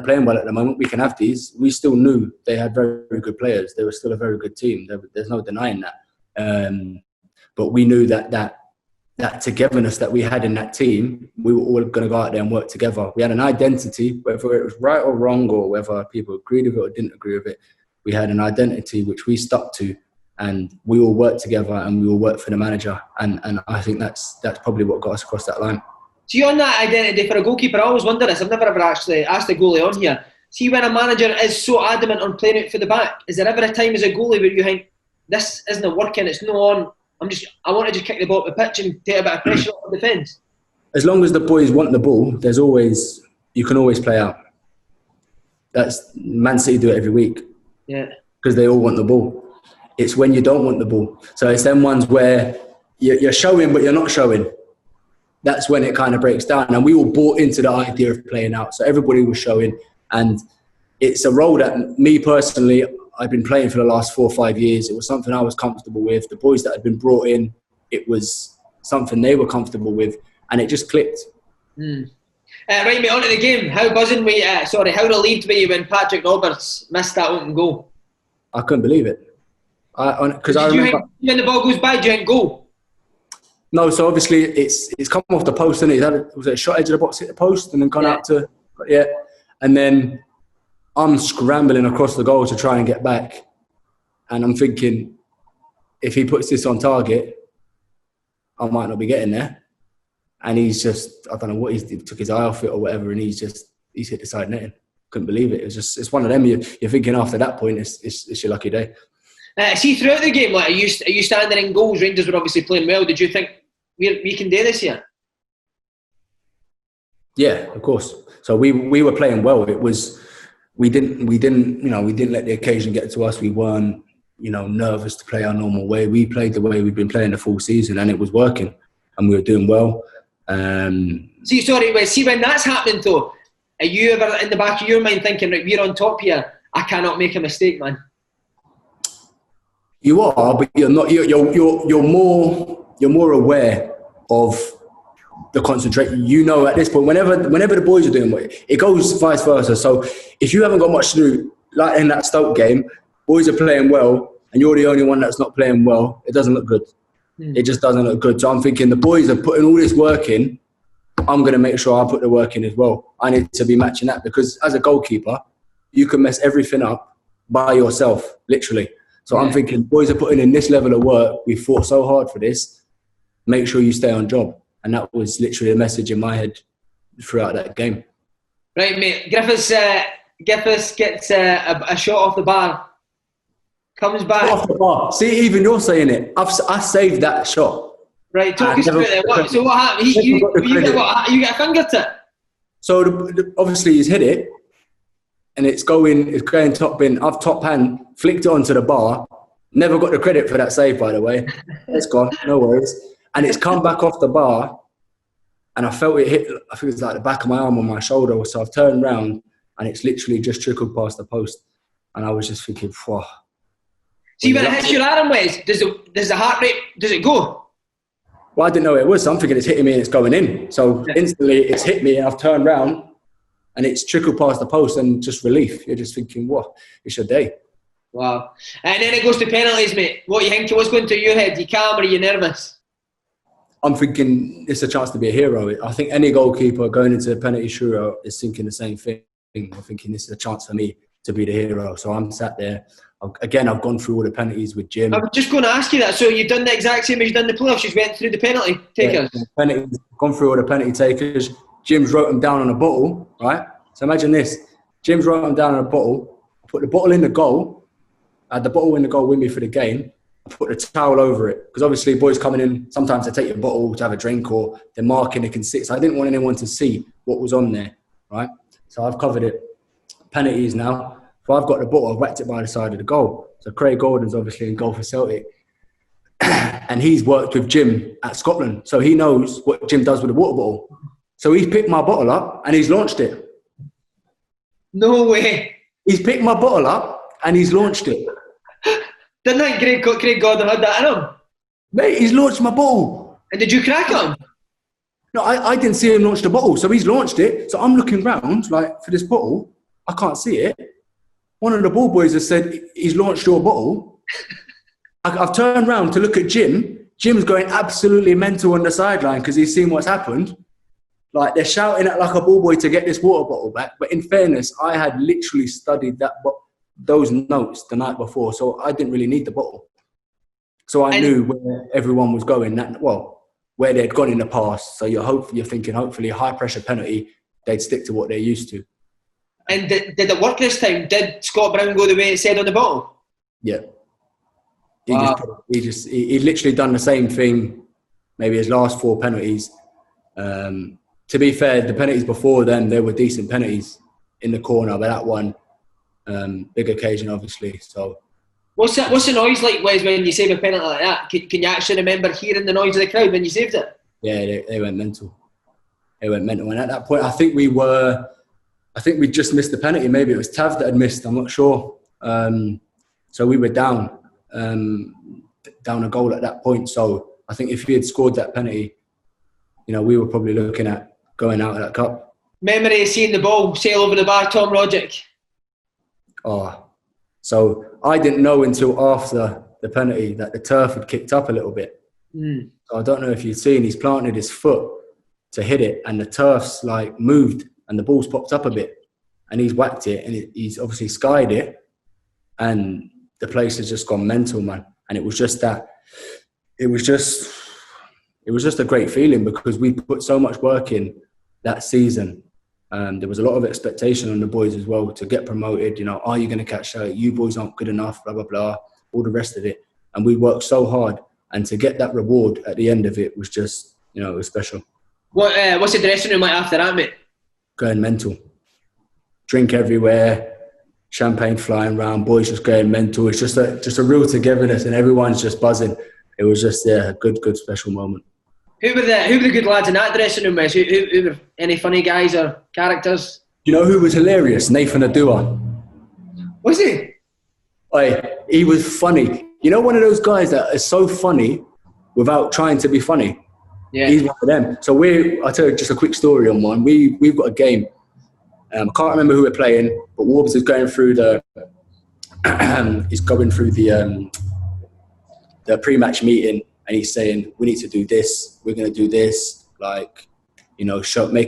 S2: playing well at the moment. We can have these. We still knew they had very, very good players. They were still a very good team. There's no denying that. But we knew that togetherness that we had in that team, we were all going to go out there and work together. We had an identity, whether it was right or wrong, or whether people agreed with it or didn't agree with it. We had an identity which we stuck to. And we all worked together and we all worked for the manager. And I think that's probably what got us across that line.
S1: See, on that identity for a goalkeeper, I always wonder this. I've never ever actually asked a goalie on here. See, when a manager is so adamant on playing out for the back, is there ever a time as a goalie where you think, this isn't working, it's no on, I want to just kick the ball up the pitch and take a bit of pressure off the defence?
S2: as long as the boys want the ball, you can always play out. That's Man City do it every week.
S1: Yeah.
S2: Because they all want the ball. It's when you don't want the ball. So it's them ones where you're showing, but you're not showing. That's when it kind of breaks down. And we all bought into the idea of playing out. So everybody was showing. And it's a role that me personally, I've been playing for the last 4 or 5 years. It was something I was comfortable with. The boys that had been brought in, it was something they were comfortable with. And it just clicked.
S1: Right, mate, on to the game. How buzzing were you? How relieved were you when Patrick Roberts missed that open goal?
S2: I couldn't believe it. Because I remember
S1: when the ball goes by, do you think goal?
S2: No, so obviously it's come off the post, and it was a shot edge of the box, hit the post, and then gone out to and then I'm scrambling across the goal to try and get back, and I'm thinking if he puts this on target, I might not be getting there. And he's just, I don't know what he took his eye off it or whatever, and he's hit the side netting. Couldn't believe it. It's one of them. You're thinking after that point, it's your lucky day.
S1: See, throughout the game, like, are you standing in goals? Rangers were obviously playing well. Did you think we can do this here?
S2: Yeah, of course. So we were playing well. It was we didn't let the occasion get to us. We weren't nervous to play our normal way. We played the way we've been playing the full season, and it was working, and we were doing well.
S1: See, when that's happening though, are you ever in the back of your mind thinking, right, we're on top here, I cannot make a mistake, man?
S2: You are, but you're not. You're more aware of the concentration. At this point, whenever the boys are doing well, it goes vice versa. So if you haven't got much to do, like in that Stoke game, boys are playing well, and you're the only one that's not playing well, it doesn't look good. It just doesn't look good. So I'm thinking the boys are putting all this work in. I'm going to make sure I put the work in as well. I need to be matching that, because as a goalkeeper, you can mess everything up by yourself, literally. So I'm thinking, boys are putting in this level of work. We fought so hard for this. Make sure you stay on job. And that was literally a message in my head throughout that game.
S1: Right, mate. Griffiths gets a shot off the bar. Comes back.
S2: Off the bar. See, even you're saying it. I saved that shot.
S1: Right, talk us through it. So what happened? You get a finger tip?
S2: So obviously he's hit it, and it's going top bin. I've top hand flicked it onto the bar. Never got the credit for that save, by the way. It's gone, no worries. And it's come back off the bar, and I felt it hit. I think it's like the back of my arm or my shoulder. So I've turned round, and it's literally just trickled past the post. And I was just thinking, "Wow."
S1: See, when it hits your arm, Wes, does the heart rate, does it go?
S2: Well, I didn't know it was. So I'm thinking it's hitting me and it's going in. So instantly it's hit me, and I've turned round, and it's trickled past the post, and just relief. You're just thinking, "What? It's your day."
S1: Wow. And then it goes to penalties, mate. What you think? What's going through your head? You calm or are you nervous?
S2: I'm thinking it's a chance to be a hero. I think any goalkeeper going into a penalty shootout is thinking the same thing. I'm thinking this is a chance for me to be the hero. So I'm sat there. Again, I've gone through all the penalties with Jim.
S1: I was just going to ask you that. So you've done the exact same as you've done the playoffs. You went through the penalty takers.
S2: Yeah, gone through all the penalty takers. Jim's wrote them down on a bottle, right? So imagine this. Jim's wrote them down on a bottle. I put the bottle in the goal. I had the bottle in the goal with me for the game. I put the towel over it. Because obviously boys coming in, sometimes they take your bottle to have a drink, or they're marking, they can sit. So I didn't want anyone to see what was on there, right? So I've covered it. Penalties now. So I've got the bottle, I've whacked it by the side of the goal. So Craig Gordon's obviously in goal for Celtic. And he's worked with Jim at Scotland. So he knows what Jim does with a water bottle. So he's picked my bottle up and he's launched it.
S1: No way.
S2: He's picked my bottle up and he's launched it.
S1: Didn't think Craig Gordon had that in him?
S2: Mate, he's launched my bottle.
S1: And did you crack him?
S2: No, I didn't see him launch the bottle. So he's launched it. So I'm looking round, like, for this bottle. I can't see it. One of the ball boys has said, he's launched your bottle. I've turned round to look at Jim. Jim's going absolutely mental on the sideline because he's seen what's happened. Like, they're shouting at like a ball boy to get this water bottle back. But in fairness, I had literally studied those notes the night before, so I didn't really need the bottle. So I knew where everyone was going, where they'd gone in the past. So you're thinking, hopefully, high pressure penalty, they'd stick to what they're used to.
S1: And did it work this time? Did Scott Brown go the way it said on the bottle?
S2: Yeah. He literally done the same thing, maybe his last 4 penalties. To be fair, the penalties before then, they were decent penalties in the corner, but that one, big occasion, obviously. So,
S1: what's the noise like, Wes, when you save a penalty like that? Can you actually remember hearing the noise of the crowd when you saved it?
S2: Yeah, they went mental. They went mental, and at that point, I think we just missed the penalty. Maybe it was Tav that had missed. I'm not sure. So we were down a goal at that point. So I think if we had scored that penalty, we were probably looking at going out of that cup.
S1: Memory of seeing the ball sail over the bar, Tom Rodgick.
S2: Oh, so I didn't know until after the penalty that the turf had kicked up a little bit. So I don't know if you've seen, he's planted his foot to hit it, and the turf's like moved, and the ball's popped up a bit, and he's whacked it, and he's obviously skied it, and the place has just gone mental, man. And it was just a great feeling because we put so much work in that season. There was a lot of expectation on the boys as well to get promoted. Are you going to catch that? You boys aren't good enough, blah, blah, blah, all the rest of it. And we worked so hard, and to get that reward at the end of it was just, it was special.
S1: What's the dressing room like after that, mate?
S2: Going mental. Drink everywhere, champagne flying around, boys just going mental. It's just a real togetherness, and everyone's just buzzing. It was just a good special moment.
S1: Who were the good lads in that dressing room, Wes? Who were any funny guys or characters?
S2: You know who was hilarious? Nathan Adua.
S1: Was he?
S2: He was funny. One of those guys that is so funny without trying to be funny. Yeah. He's one of them. So I'll tell you just a quick story on one. We've got a game. I can't remember who we're playing, but Warburton is going through the pre-match meeting, and he's saying, we need to do this, we're going to do this, make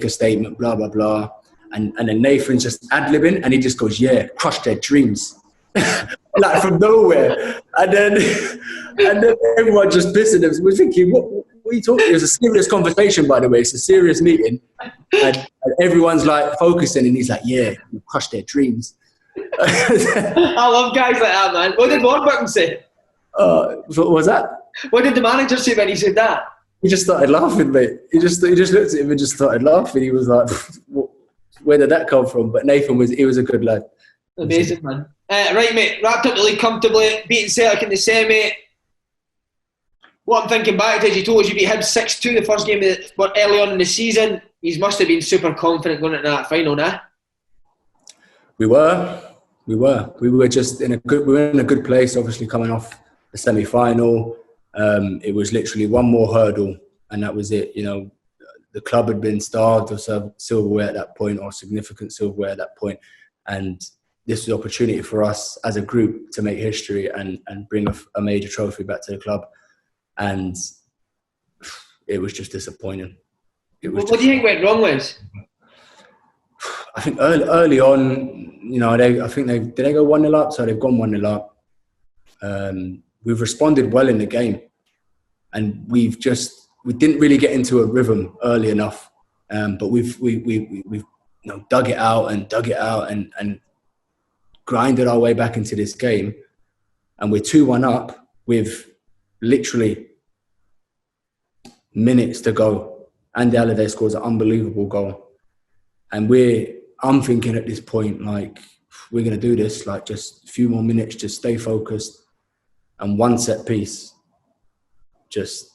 S2: a statement, blah, blah, blah. And then Nathan's just ad-libbing, and he just goes, yeah, crush their dreams. From nowhere. And then everyone just pissing him. We're thinking, what are you talking? It was a serious conversation, by the way. It's a serious meeting. And everyone's focusing, and he's like, yeah, crush their dreams.
S1: I love guys like that, man. What did Warburton say?
S2: What was that?
S1: What did the manager say when he said that?
S2: He just started laughing, mate. He just looked at him and just started laughing. He was like, where did that come from? But Nathan was a good lad.
S1: Amazing, man. Right, mate, wrapped up the league comfortably, beating Celtic in the semi. What I'm thinking back to is you told us you beat Hibs 6-2 the first game early on in the season. He must have been super confident going into that final, nah? We were just in a good place, obviously coming off the semi-final. It was literally one more hurdle, and that was it. The club had been starved of silverware at that point, or significant silverware at that point, and this was an opportunity for us as a group to make history and bring a major trophy back to the club. And it was just disappointing. What do you think went wrong, Wes?
S2: I think early on, did they go 1-0 up? So they've gone 1-0 up. We've responded well in the game, and we didn't really get into a rhythm early enough. But we've dug it out and grinded our way back into this game, and we're 2-1 up with literally minutes to go. Andy Halliday scores an unbelievable goal, and I'm thinking at this point, we're going to do this, just a few more minutes, just stay focused, and one set piece just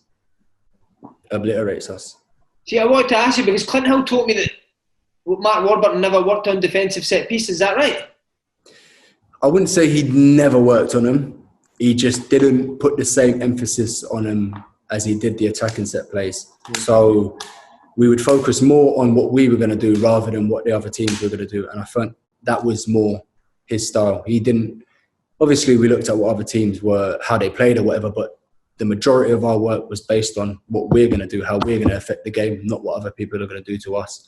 S2: obliterates us.
S1: See, I wanted to ask you, because Clint Hill told me that Mark Warburton never worked on defensive set pieces. Is that right?
S2: I wouldn't say he'd never worked on them. He just didn't put the same emphasis on them as he did the attacking set plays. So we would focus more on what we were going to do rather than what the other teams were going to do. And I thought that was more his style. He didn't... Obviously, we looked at what other teams were, how they played or whatever, but the majority of our work was based on what we're going to do, how we're going to affect the game, not what other people are going to do to us.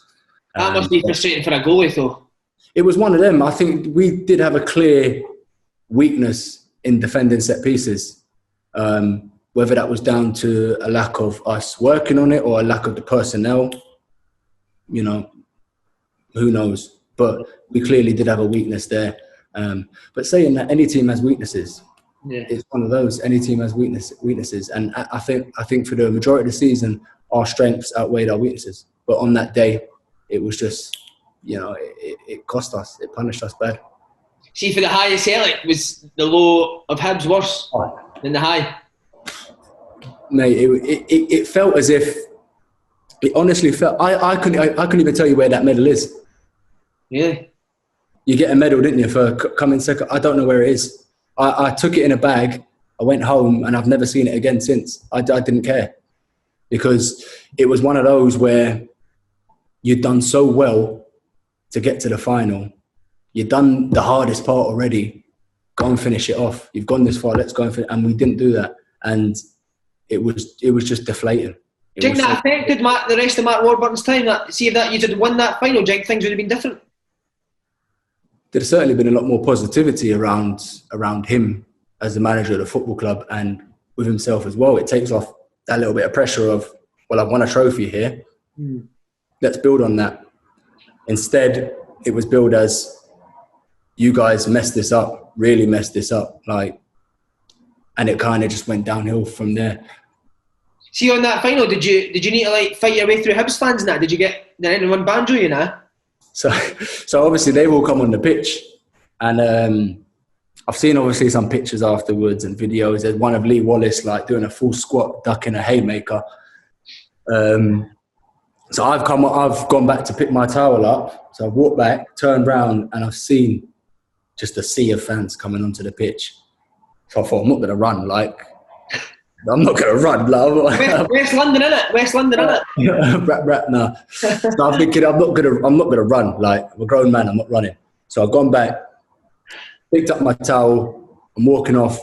S1: That must be frustrating for a goalie, though.
S2: It was one of them. I think we did have a clear weakness in defending set pieces. Whether that was down to a lack of us working on it or a lack of the personnel, who knows? But we clearly did have a weakness there. But saying that, any team has weaknesses. Yeah. It's one of those. Any team has weaknesses, and I think for the majority of the season, our strengths outweighed our weaknesses. But on that day, it was just, it cost us. It punished us bad.
S1: See, for the high of Celtic, was the low of Hibs worse than the high?
S2: Mate, it felt as if, it honestly felt, I couldn't even tell you where that medal is.
S1: Yeah.
S2: You get a medal, didn't you, for coming second? I don't know where it is. I took it in a bag, I went home, and I've never seen it again since. I didn't care. Because it was one of those where you'd done so well to get to the final. You've done the hardest part already. Go and finish it off. You've gone this far, let's go and finish. And we didn't do that. And it was just deflating.
S1: Do you think that affected the rest of Mark Warburton's time? See, if that you had won that final, do you think things would have been different?
S2: There's certainly been a lot more positivity around him as the manager of the football club and with himself as well. It takes off that little bit of pressure of, well, I've won a trophy here. Let's build on that. Instead, it was billed as, you guys messed this up, really messed this up. And it kind of just went downhill from there.
S1: See, on that final, did you need to fight your way through Hibs fans and that? Did anyone banjo you now?
S2: So obviously they've all come on the pitch, and I've seen obviously some pictures afterwards and videos. There's one of Lee Wallace doing a full squat, ducking a haymaker. So I've gone back to pick my towel up. So I've walked back, turned round, and I've seen just a sea of fans coming onto the pitch. So I thought, I'm not going to run. I'm not going to run.
S1: West London, innit? West London, innit?
S2: No. So I'm thinking, I'm not going to run. I'm a grown man, I'm not running. So I've gone back, picked up my towel, I'm walking off,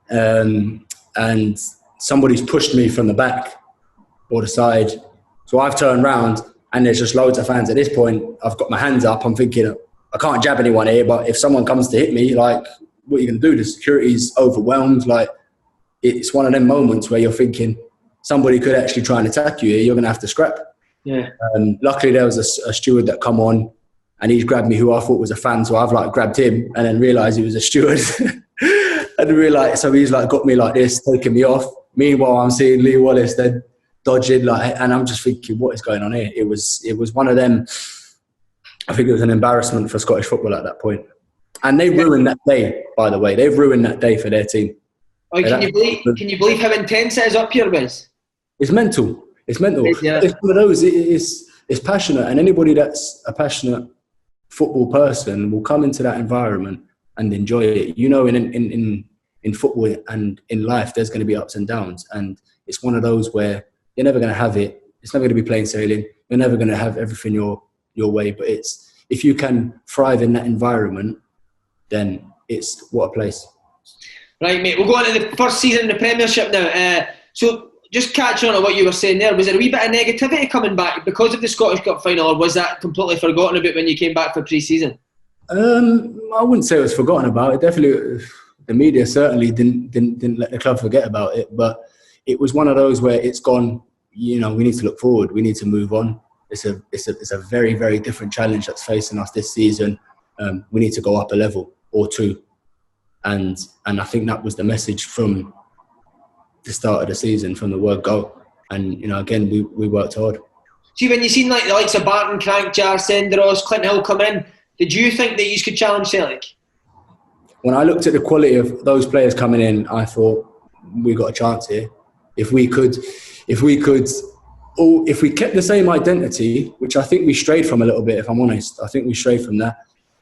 S2: and somebody's pushed me from the back or the side. So I've turned round, and there's just loads of fans. At this point, I've got my hands up. I'm thinking, I can't jab anyone here, but if someone comes to hit me, what are you going to do? The security's overwhelmed. It's one of them moments where you're thinking somebody could actually try and attack you here. You're going to have to scrap.
S1: Yeah.
S2: Luckily, there was a steward that come on, and he's grabbed me, who I thought was a fan. So I've grabbed him, and then realised he was a steward. So he's got me like this, taking me off. Meanwhile, I'm seeing Lee Wallace then dodging, and I'm just thinking, what is going on here? It was one of them. I think it was an embarrassment for Scottish football at that point. And they ruined that day, by the way. They've ruined that day for their team.
S1: Oh, can you believe how intense it is up here, Wes?
S2: It's mental. It's mental.
S1: Yeah.
S2: It's one of those. It's passionate, and anybody that's a passionate football person will come into that environment and enjoy it. In football and in life, there's going to be ups and downs, and it's one of those where you're never going to have it. It's never going to be plain sailing. You're never going to have everything your way. But if you can thrive in that environment, then it's what a place.
S1: Right, mate, we'll go on to the first season in the Premiership now. So just catching on to what you were saying there, was there a wee bit of negativity coming back because of the Scottish Cup final, or was that completely forgotten about when you came back for pre-season?
S2: I wouldn't say it was forgotten about. It definitely, the media certainly didn't let the club forget about it, but it was one of those where it's gone, we need to look forward, we need to move on. It's a very, very different challenge that's facing us this season. We need to go up a level or two. And I think that was the message from the start of the season, from the word go. And, again, we worked hard.
S1: See, when you seen the likes of Barton, Crankjar, Senderos, Clint Hill come in, did you think that you could challenge Celtic?
S2: When I looked at the quality of those players coming in, I thought we got a chance here. If we kept the same identity, which I think we strayed from a little bit, if I'm honest. I think we strayed from that.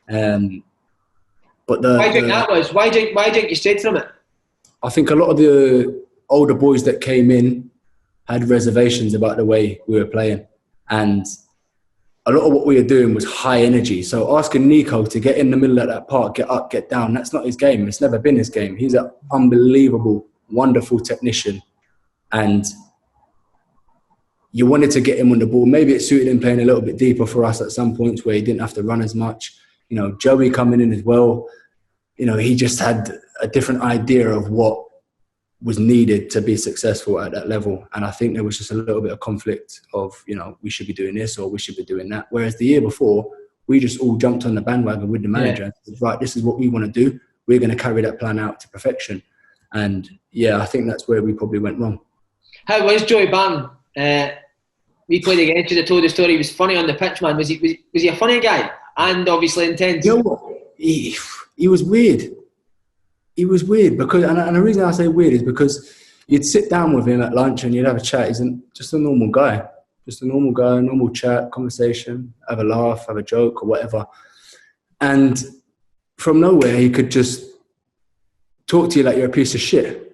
S2: Why do you think that was? Why didn't you strayed from it? I think a lot of the older boys that came in had reservations about the way we were playing, and a lot of what we were doing was high energy. So asking Nico to get in the middle of that park, get up, get down, that's not his game. It's never been his game. He's an unbelievable, wonderful technician, and you wanted to get him on the ball. Maybe it suited him playing a little bit deeper for us at some points where he didn't have to run as much. Joey coming in as well, he just had a different idea of what was needed to be successful at that level. And I think there was just a little bit of conflict of, we should be doing this or we should be doing that. Whereas the year before, we just all jumped on the bandwagon with the manager and said, right, this is what we want to do. We're going to carry that plan out to perfection. And I think that's where we probably went wrong.
S1: How was Joey Barton? we played against you. I told the story. He was funny on the pitch, man. Was he a funny guy? And obviously intense.
S2: You know what? He was weird. He was weird because, and the reason I say weird is because you'd sit down with him at lunch and you'd have a chat. He's just a normal guy. Just a normal guy, normal chat, conversation, have a laugh, have a joke or whatever. And from nowhere, he could just talk to you like you're a piece of shit.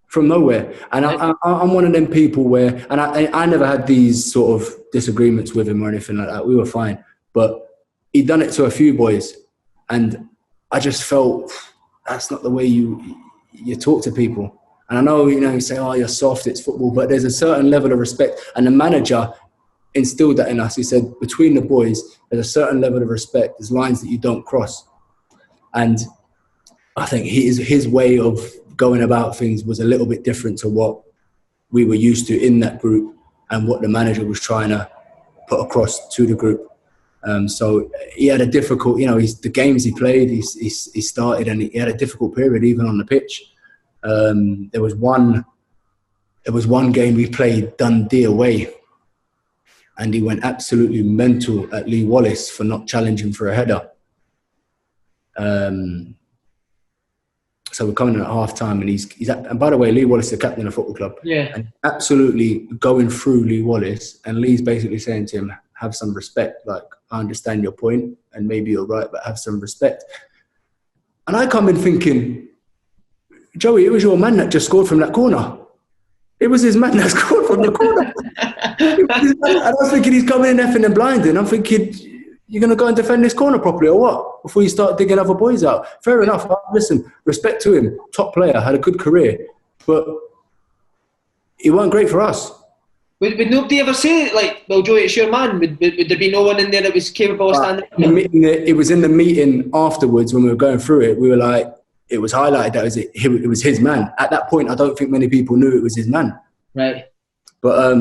S2: From nowhere. And I'm one of them people where, and I never had these sort of disagreements with him or anything like that. We were fine. But he'd done it to a few boys. And I just felt that's not the way you talk to people. And I know, you say, oh, you're soft, it's football, but there's a certain level of respect. And the manager instilled that in us. He said, between the boys, there's a certain level of respect. There's lines that you don't cross. And I think his way of going about things was a little bit different to what we were used to in that group and what the manager was trying to put across to the group. So he had a difficult, the games he played, he started, and he had a difficult period even on the pitch. There was one game we played Dundee away, and he went absolutely mental at Lee Wallace for not challenging for a header. So we're coming in at half time, and and by the way, Lee Wallace is the captain of the football club.
S1: Yeah. And
S2: absolutely going through Lee Wallace, and Lee's basically saying to him, have some respect. Like, I understand your point, and maybe you're right, but have some respect. And I come in thinking, Joey, it was your man that just scored from that corner. It was his man that scored from the corner. And I was thinking he's coming in effing and blinding. I'm thinking, you're going to go and defend this corner properly or what? Before you start digging other boys out. Fair enough. Listen, respect to him. Top player, had a good career. But he weren't great for us.
S1: Would nobody ever say, like, well, Joey, it's your man? Would there be no one in there that was capable of standing up?
S2: It was in the meeting afterwards when we were going through it. We were like, it was highlighted that it was his man. At that point, I don't think many people knew it was his man.
S1: Right.
S2: But,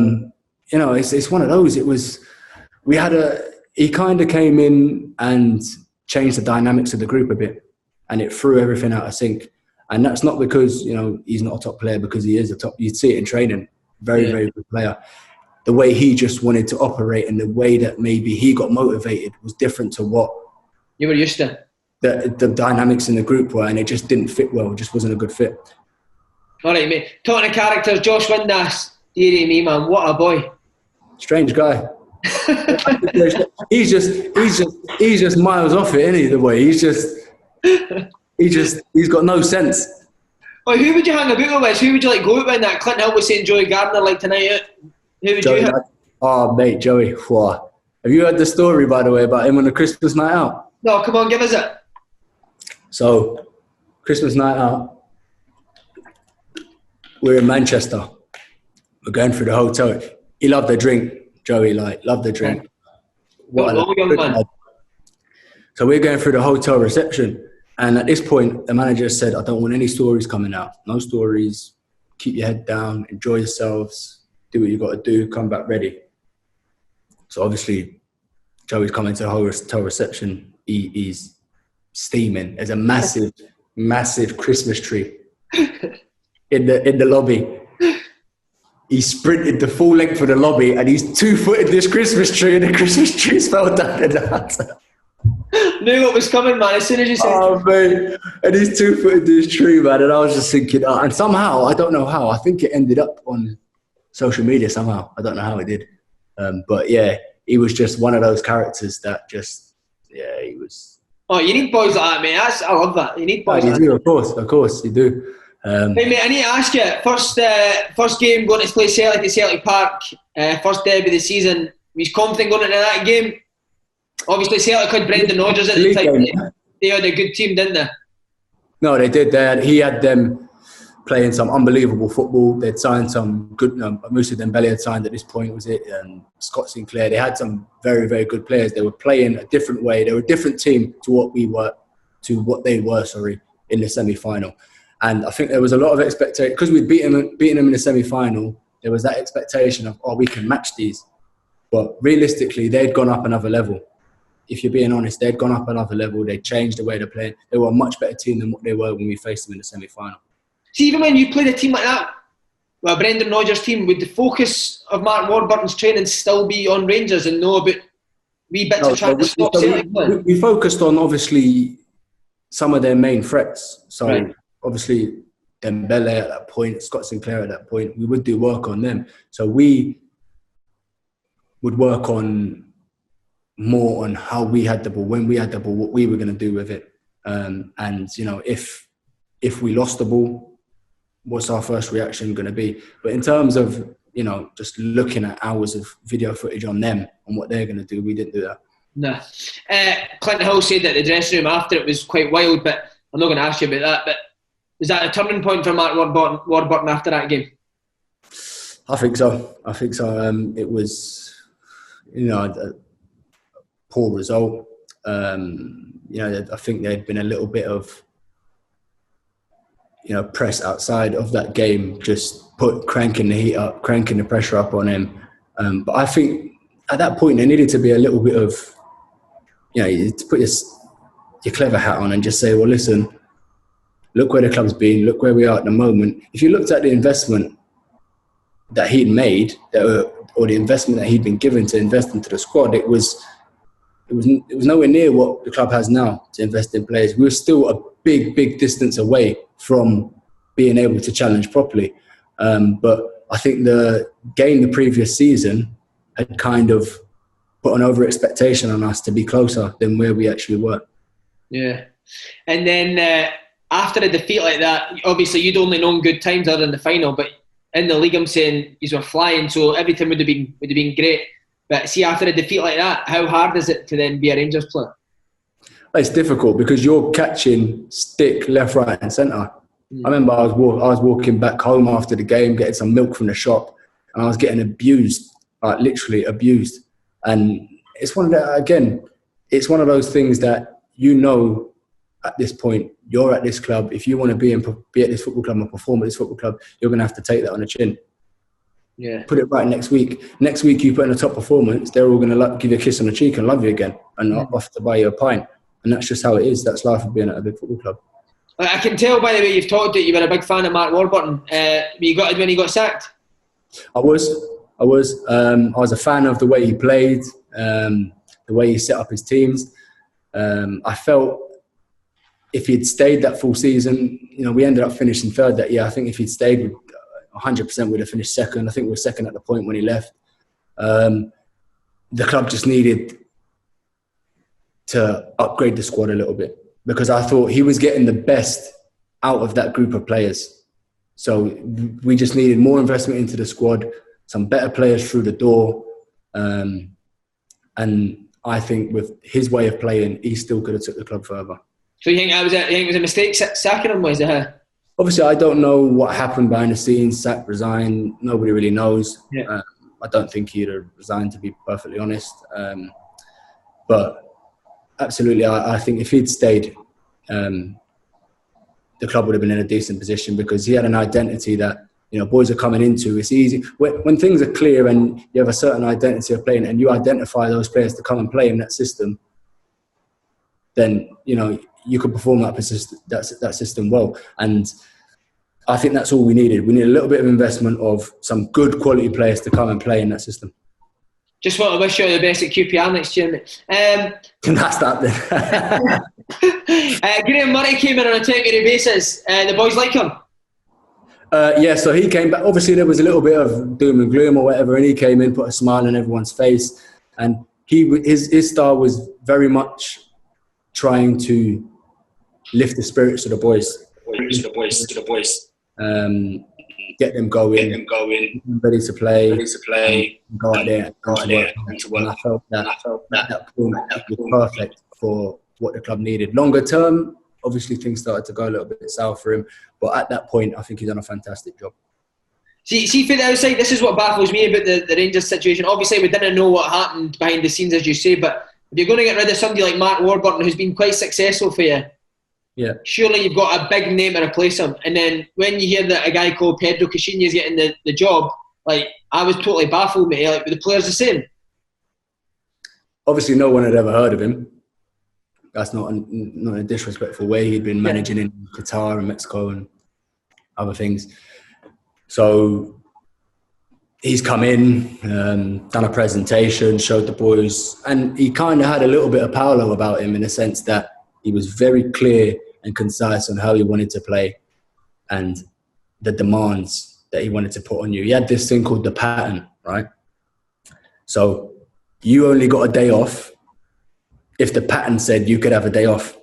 S2: it's one of those. He kind of came in and changed the dynamics of the group a bit, and it threw everything out of sync. And that's not because, he's not a top player, because he is a top. You'd see it in training. Very, very good player. The way he just wanted to operate and the way that maybe he got motivated was different to what
S1: you were used to.
S2: The dynamics in the group were, and it just didn't fit well. It just wasn't a good fit.
S1: All right, mate. Talking of characters, Josh Windass, dearie me, man, what a boy.
S2: Strange guy. he's just miles off it, isn't he? The way he's got no sense.
S1: Well, who would you hang about with? Who would you go out with in that? Clint Hill was saying Joey Gardner tonight out. Who would
S2: Joey,
S1: you have?
S2: Oh, mate, Joey. Wow. Have you heard the story, by the way, about him on the Christmas night out?
S1: No, come on, give us it.
S2: So, Christmas night out, we're in Manchester. We're going through the hotel. He loved the drink, Joey, loved the drink.
S1: What a young man.
S2: So we're going through the hotel reception. And at this point, the manager said, I don't want any stories coming out. No stories. Keep your head down. Enjoy yourselves. Do what you got to do. Come back ready. So obviously, Joey's coming to the hotel reception. He's steaming. There's a massive, massive Christmas tree in the lobby. He sprinted the full length of the lobby, and he's 2-footed this Christmas tree, and the Christmas trees fell down in the hotel.
S1: Knew what was coming, man, as soon as you said
S2: mate. And he's 2-footed this tree, man. And I was just thinking, and somehow, I don't know how, I think it ended up on social media somehow. I don't know how it did. But yeah, he was just one of those characters that he was.
S1: Oh, you need boys like that, mate. I love that. You need boys like
S2: that. Of course, you do.
S1: Hey, mate, I need to ask you, first game going to play Celtic at Celtic Park, first derby of the season, was confident going into that game? Obviously, Celtic had Brendan Rodgers at the time. They had a good team, didn't they? No,
S2: they did. He had them playing some unbelievable football. They'd signed some good. Moussa Dembele had signed at this point, was it? And Scott Sinclair. They had some very, very good players. They were playing a different way. They were a different team to what they were. In the semi-final. And I think there was a lot of expectation because we'd beaten them in the semi-final. There was that expectation of, we can match these. But realistically, they'd gone up another level. If you're being honest, they'd gone up another level. They changed the way they're playing. They were a much better team than what they were when we faced them in the semi-final.
S1: See, even when you played a team like that, well, Brendan Rodgers' team, would the focus of Mark Warburton's training still be on Rangers and know about wee bits of trying to stop Celtic?
S2: We focused on, obviously, some of their main threats. So, obviously, Dembele at that point, Scott Sinclair at that point, we would do work on them. So we would work on more on how we had the ball, when we had the ball, what we were going to do with it. And, you know, if we lost the ball, what's our first reaction going to be? But in terms of, you know, just looking at hours of video footage on them and what they're going to do, we didn't do that.
S1: No. Clinton Hill said that the dressing room after it was quite wild, but I'm not going to ask you about that. But was that a turning point for Mark Warburton after that game?
S2: I think so. It was, you know, a poor result. You know, I think there'd been a little bit of, you know, press outside of that game, just cranking the heat up, cranking the pressure up on him. But I think at that point there needed to be a little bit of, you know, to put your clever hat on and just say, well, listen, look where the club's been, look where we are at the moment. If you looked at the investment that he'd made, or the investment that he'd been given to invest into the squad, it was nowhere near what the club has now to invest in players. We were still a big distance away from being able to challenge properly. But I think the game the previous season had kind of put an over-expectation on us to be closer than where we actually were.
S1: Yeah. And then after a defeat like that, obviously you'd only known good times other than the final, but in the league I'm saying you were flying, so everything would have been great. But see, after a defeat like that, how hard is it to then be a Rangers player?
S2: It's difficult because you're catching stick left, right and centre. I remember I was walking back home after the game, getting some milk from the shop, and I was getting abused, like literally abused. And it's one of those things that, you know, at this point, you're at this club. If you want to be at this football club and perform at this football club, you're going to have to take that on the chin.
S1: Yeah.
S2: Put it right next week. Next week, you put in a top performance, they're all going to give you a kiss on the cheek and love you again and off to buy you a pint. And that's just how it is. That's life of being at a big football club. I
S1: can tell by the way you've talked that you were a big fan of Mark Warburton. You got it when he got sacked?
S2: I was a fan of the way he played, the way he set up his teams. I felt if he'd stayed that full season, you know, we ended up finishing third that year. I think if he'd stayed, 100% we'd have finished second. I think we were second at the point when he left. The club just needed to upgrade the squad a little bit because I thought he was getting the best out of that group of players. So we just needed more investment into the squad, some better players through the door. And I think with his way of playing, he still could have took the club further.
S1: So you think it was a mistake sacking him, was it?
S2: Obviously, I don't know what happened behind the scenes. Sack, resign. Nobody really knows.
S1: Yeah.
S2: I don't think he'd have resigned, to be perfectly honest. But absolutely, I think if he'd stayed, the club would have been in a decent position because he had an identity that, you know, boys are coming into. It's easy when things are clear and you have a certain identity of playing and you identify those players to come and play in that system, then, you know, you could perform that system well. And I think that's all we needed. We need a little bit of investment of some good quality players to come and play in that system.
S1: Just want to wish you all the best at QPR next year, mate.
S2: That's that then.
S1: Graham Murty came in on a temporary basis. The boys like him?
S2: Yeah, so he came back. Obviously, there was a little bit of doom and gloom or whatever, and he came in, put a smile on everyone's face. And his style was very much trying to lift the spirits of the boys. Get them going, ready to play, go out there and to work. And I felt that point was perfect for what the club needed. Longer term, obviously things started to go a little bit south for him, but at that point, I think he's done a fantastic job.
S1: See, for the outside, this is what baffles me about the Rangers situation. Obviously, we didn't know what happened behind the scenes, as you say, but if you're going to get rid of somebody like Mark Warburton, who's been quite successful for you,
S2: yeah,
S1: surely you've got a big name to replace him. And then when you hear that a guy called Pedro is getting the job, like, I was totally baffled, mate. Like, the players the same.
S2: Obviously, no one had ever heard of him. That's not a disrespectful way. He'd been managing in Qatar and Mexico and other things. So he's come in, done a presentation, showed the boys, and he kind of had a little bit of Paolo about him in the sense that he was very clear and concise on how he wanted to play and the demands that he wanted to put on you. He had this thing called the pattern, right? So you only got a day off if the pattern said you could have a day off.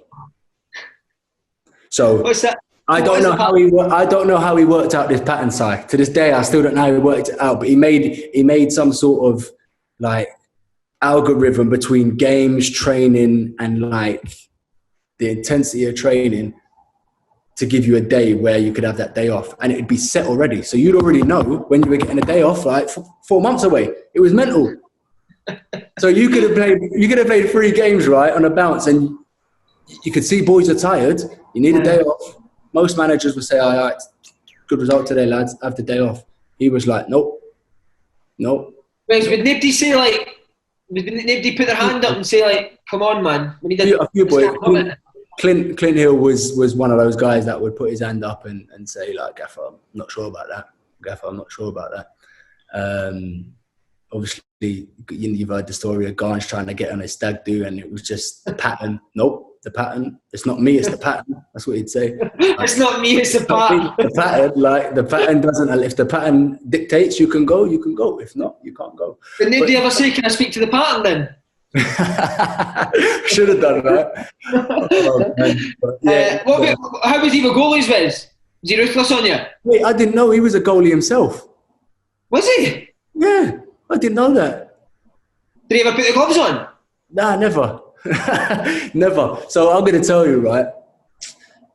S2: So
S1: what's that?
S2: I don't know how he worked out this pattern side. To this day, I still don't know how he worked it out. But he made some sort of like algorithm between games, training, and like the intensity of training to give you a day where you could have that day off, and it'd be set already. So you'd already know when you were getting a day off, like 4 months away. It was mental. So you could have played 3 games right on a bounce, and you could see boys are tired. You need a day off. Most managers would say, all right, good result today, lads, have the day off. He was like, nope.
S1: Wait, would nobody say like, would nobody put their hand up and say like, come on, man? We need
S2: a few boys. Clint Hill was one of those guys that would put his hand up and say like, Gaffer, I'm not sure about that. Obviously, you've heard the story of Garns trying to get on a stag do, and it was just the pattern. Nope. The pattern. It's not me, it's the pattern. That's what he'd say.
S1: It's not me, it's the pattern.
S2: The pattern, like the pattern doesn't. If the pattern dictates you can go, you can go. If not, you can't go.
S1: Did nobody ever say, "Can I speak to the pattern?" Then
S2: should have done that.
S1: How was he with goalies, Wes? Was he ruthless on you?
S2: Wait, I didn't know he was a goalie himself.
S1: Was he?
S2: Yeah, I didn't know that.
S1: Did he ever put the gloves on?
S2: Nah, never. Never. So I'm going to tell you, right?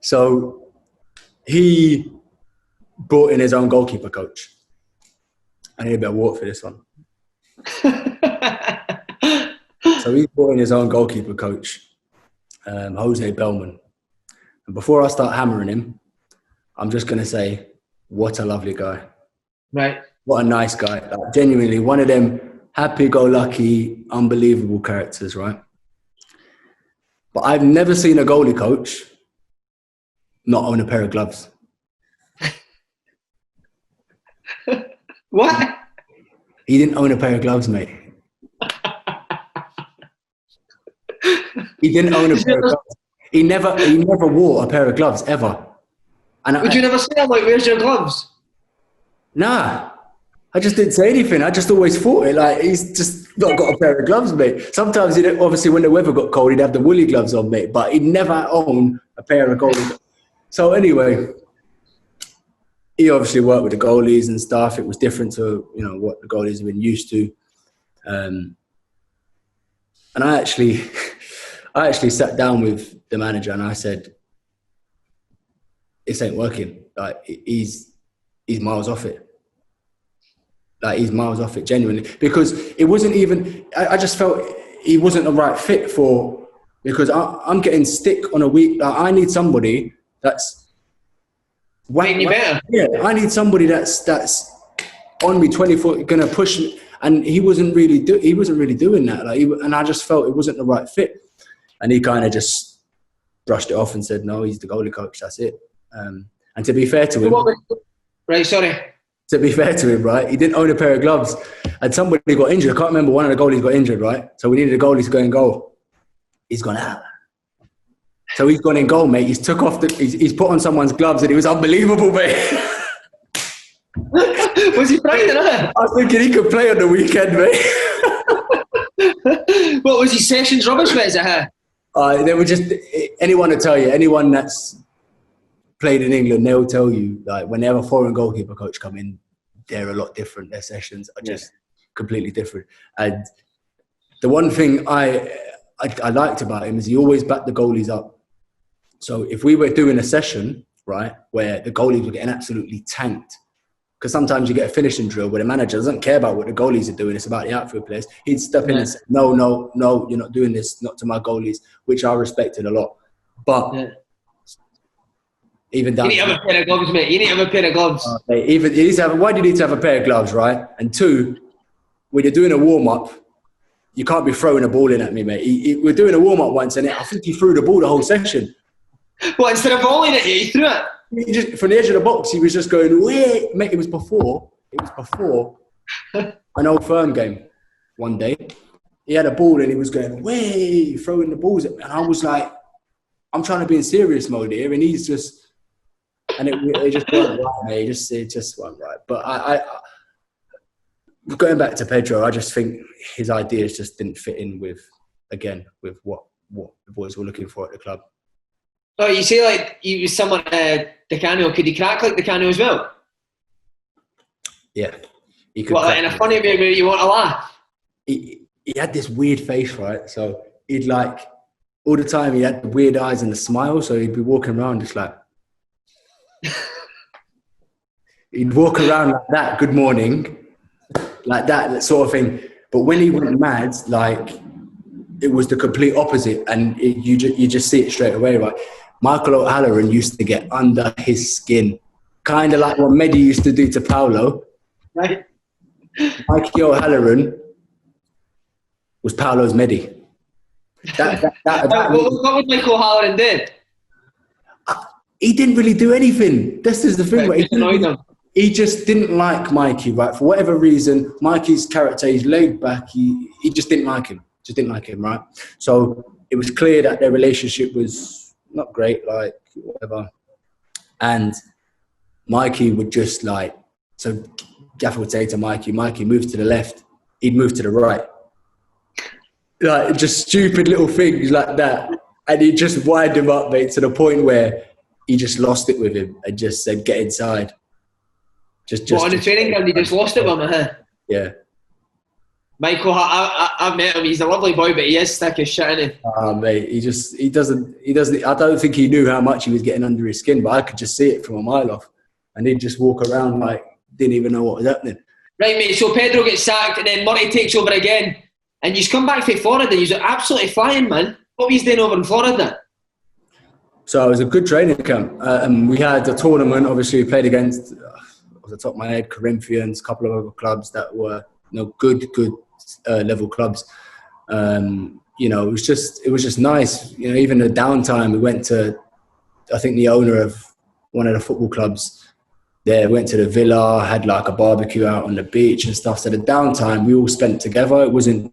S2: So he brought in his own goalkeeper coach. I need a bit of water for this one. So he brought in his own goalkeeper coach, Jose Bellman. And before I start hammering him, I'm just going to say, what a lovely guy.
S1: Right.
S2: What a nice guy. Like, genuinely, one of them happy-go-lucky, unbelievable characters, right? But I've never seen a goalie coach not own a pair of gloves.
S1: What?
S2: He didn't own a pair of gloves, mate. He didn't own a pair of gloves. He never wore a pair of gloves, ever. And
S1: would you never say, I'm like, where's your gloves?
S2: Nah. I just didn't say anything. I just always thought it like he's just not got a pair of gloves, mate. Sometimes obviously when the weather got cold, he'd have the woolly gloves on, mate. But he'd never own a pair of goalie gloves. So anyway, he obviously worked with the goalies and stuff. It was different to what the goalies have been used to. And I actually sat down with the manager and I said, "This ain't working. Like he's miles off it." Like he's miles off it, genuinely, because it wasn't even. I just felt he wasn't the right fit for. Because I'm getting stick on a week. Like, I need somebody that's
S1: making you better.
S2: Yeah, I need somebody that's on me 24, gonna push me. And he wasn't really doing that. Like, and I just felt it wasn't the right fit. And he kind of just brushed it off and said, "No, he's the goalie coach. That's it." And to be fair to him,
S1: right? Sorry.
S2: To be fair to him, right, he didn't own a pair of gloves, and somebody got injured. I can't remember, one of the goalies got injured, right? So we needed a goalie to go in goal. He's gone out. So he's gone in goal, mate. He's took off he's put on someone's gloves, and it was unbelievable, mate.
S1: Was he playing it?
S2: I was thinking he could play on the weekend, mate.
S1: What was his sessions rubbish, Wes?
S2: They were just anyone that's played in England, they'll tell you, like, when they have a foreign goalkeeper coach come in, they're a lot different. Their sessions are just completely different. And the one thing I liked about him is he always backed the goalies up. So if we were doing a session, right, where the goalies were getting absolutely tanked, because sometimes you get a finishing drill where the manager doesn't care about what the goalies are doing, it's about the outfield players, he'd step in and say, no, you're not doing this, not to my goalies, which I respected a lot. But even down,
S1: you need to have a pair of gloves, mate. You need to have a pair of gloves.
S2: Why do you need to have a pair of gloves, right? And two, when you're doing a warm-up, you can't be throwing a ball in at me, mate. We're doing a warm-up once, and I think he threw the ball the whole session.
S1: What, instead of volleying at you, he threw it?
S2: He just, from the edge of the box, he was just going, wait, mate, it was before an Old Firm game one day. He had a ball and he was going, way, throwing the balls at me. And I was like, I'm trying to be in serious mode here. And he's just, and it just weren't right, mate. It just weren't right. But I going back to Pedro, I just think his ideas just didn't fit in with what the boys were looking for at the club.
S1: Oh, you say like he was someone, Di Canio. Could he crack like Di Canio as well?
S2: Yeah, he could.
S1: Well, in a funny way where you want to laugh.
S2: He had this weird face, right? So he'd like all the time. He had the weird eyes and the smile. So he'd be walking around just like he'd walk around like that. Good morning, like that sort of thing. But when he went mad, like it was the complete opposite, and you just see it straight away, right? Michael O'Halloran used to get under his skin, kind of like what Mehdi used to do to Paolo.
S1: Right.
S2: Mikey O'Halloran was Paolo's Mehdi.
S1: What would Michael O'Halloran do?
S2: He didn't really do anything. This is the thing.
S1: Right,
S2: he just didn't like Mikey, right? For whatever reason, Mikey's character, he's laid back. He just didn't like him. Just didn't like him, right? So it was clear that their relationship was not great, like whatever. And Mikey would just like, so Gaffer would say to Mikey, move to the left. He'd move to the right. Like just stupid little things like that. And he just wind him up, mate, to the point where he just lost it with him and just said, get inside. Just
S1: on the training ground, he just lost it with him, huh?
S2: Yeah.
S1: Michael, I've met him. He's a lovely boy, but he is thick as shit, isn't he?
S2: Oh, mate, he doesn't. I don't think he knew how much he was getting under his skin, but I could just see it from a mile off. And he'd just walk around like didn't even know what was happening.
S1: Right, mate. So Pedro gets sacked, and then Murty takes over again. And he's come back from Florida. He's absolutely flying, man. What was he doing over in Florida?
S2: So it was a good training camp. We had a tournament. Obviously, we played against, off the top of my head, Corinthians, a couple of other clubs that were good level clubs. It was just nice. Even the downtime, we went to, I think the owner of one of the football clubs there went to the villa, had like a barbecue out on the beach and stuff. So the downtime we all spent together. It wasn't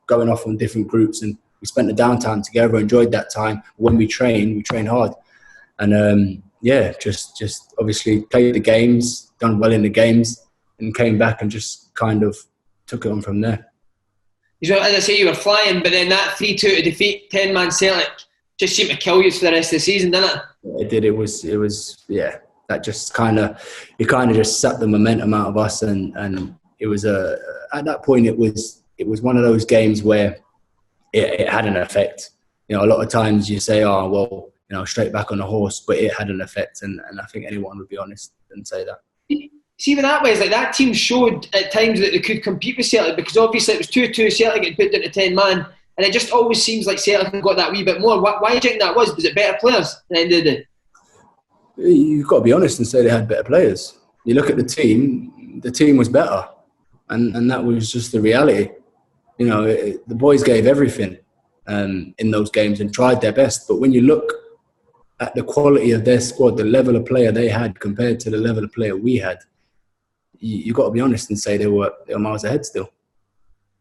S2: going off on different groups, and we spent the downtime together, enjoyed that time. When we train hard. And just obviously played the games, done well in the games, and came back and just kind of took it on from there.
S1: As I say, you were flying, but then that 3-2 to defeat 10-man Celtic just seemed to kill you for the rest of the season, didn't it?
S2: It did. It was that just kind of just sucked the momentum out of us, and it was at that point it was one of those games where it had an effect. A lot of times you say, oh well, straight back on the horse, but it had an effect, and I think anyone would be honest and say that.
S1: See, but that way, it's like that team showed at times that they could compete with Celtic, because obviously it was 2-2, Celtic had put down to 10-man, and it just always seems like Celtic have got that wee bit more. Why do you think that was? Was it better players at the end of the day?
S2: You've got to be honest and say they had better players. You look at the team was better, and that was just the reality. The boys gave everything in those games and tried their best, but when you look at the quality of their squad, the level of player they had compared to the level of player we had, you've got to be honest and say they were miles ahead still.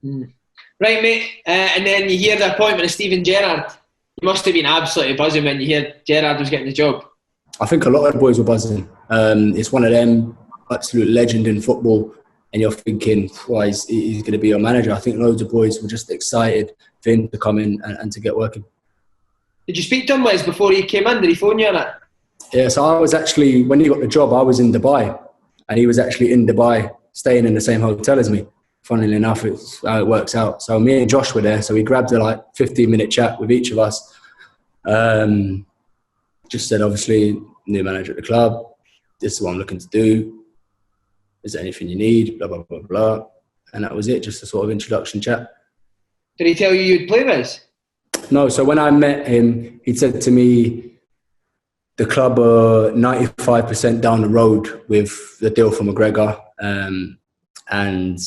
S1: Right, mate. And then you hear the appointment of Steven Gerrard. You must have been absolutely buzzing when you heard Gerrard was getting the job.
S2: I think a lot of the boys were buzzing. It's one of them, absolute legend in football, and you're thinking, why he's going to be your manager. I think loads of boys were just excited for him to come in and to get working.
S1: Did you speak to him, Wes, before he came in? Did he phone you on it?
S2: Yeah, so I was actually, when he got the job, I was in Dubai, and he was actually in Dubai staying in the same hotel as me. Funnily enough, it's how it works out. So me and Josh were there, so we grabbed a 15-minute chat with each of us. Just said, obviously, new manager at the club, this is what I'm looking to do. Is there anything you need? Blah, blah, blah, blah. And that was it, just a sort of introduction chat.
S1: Did he tell you you'd play Wes?
S2: No, so when I met him, he said to me, the club are 95% down the road with the deal for McGregor, and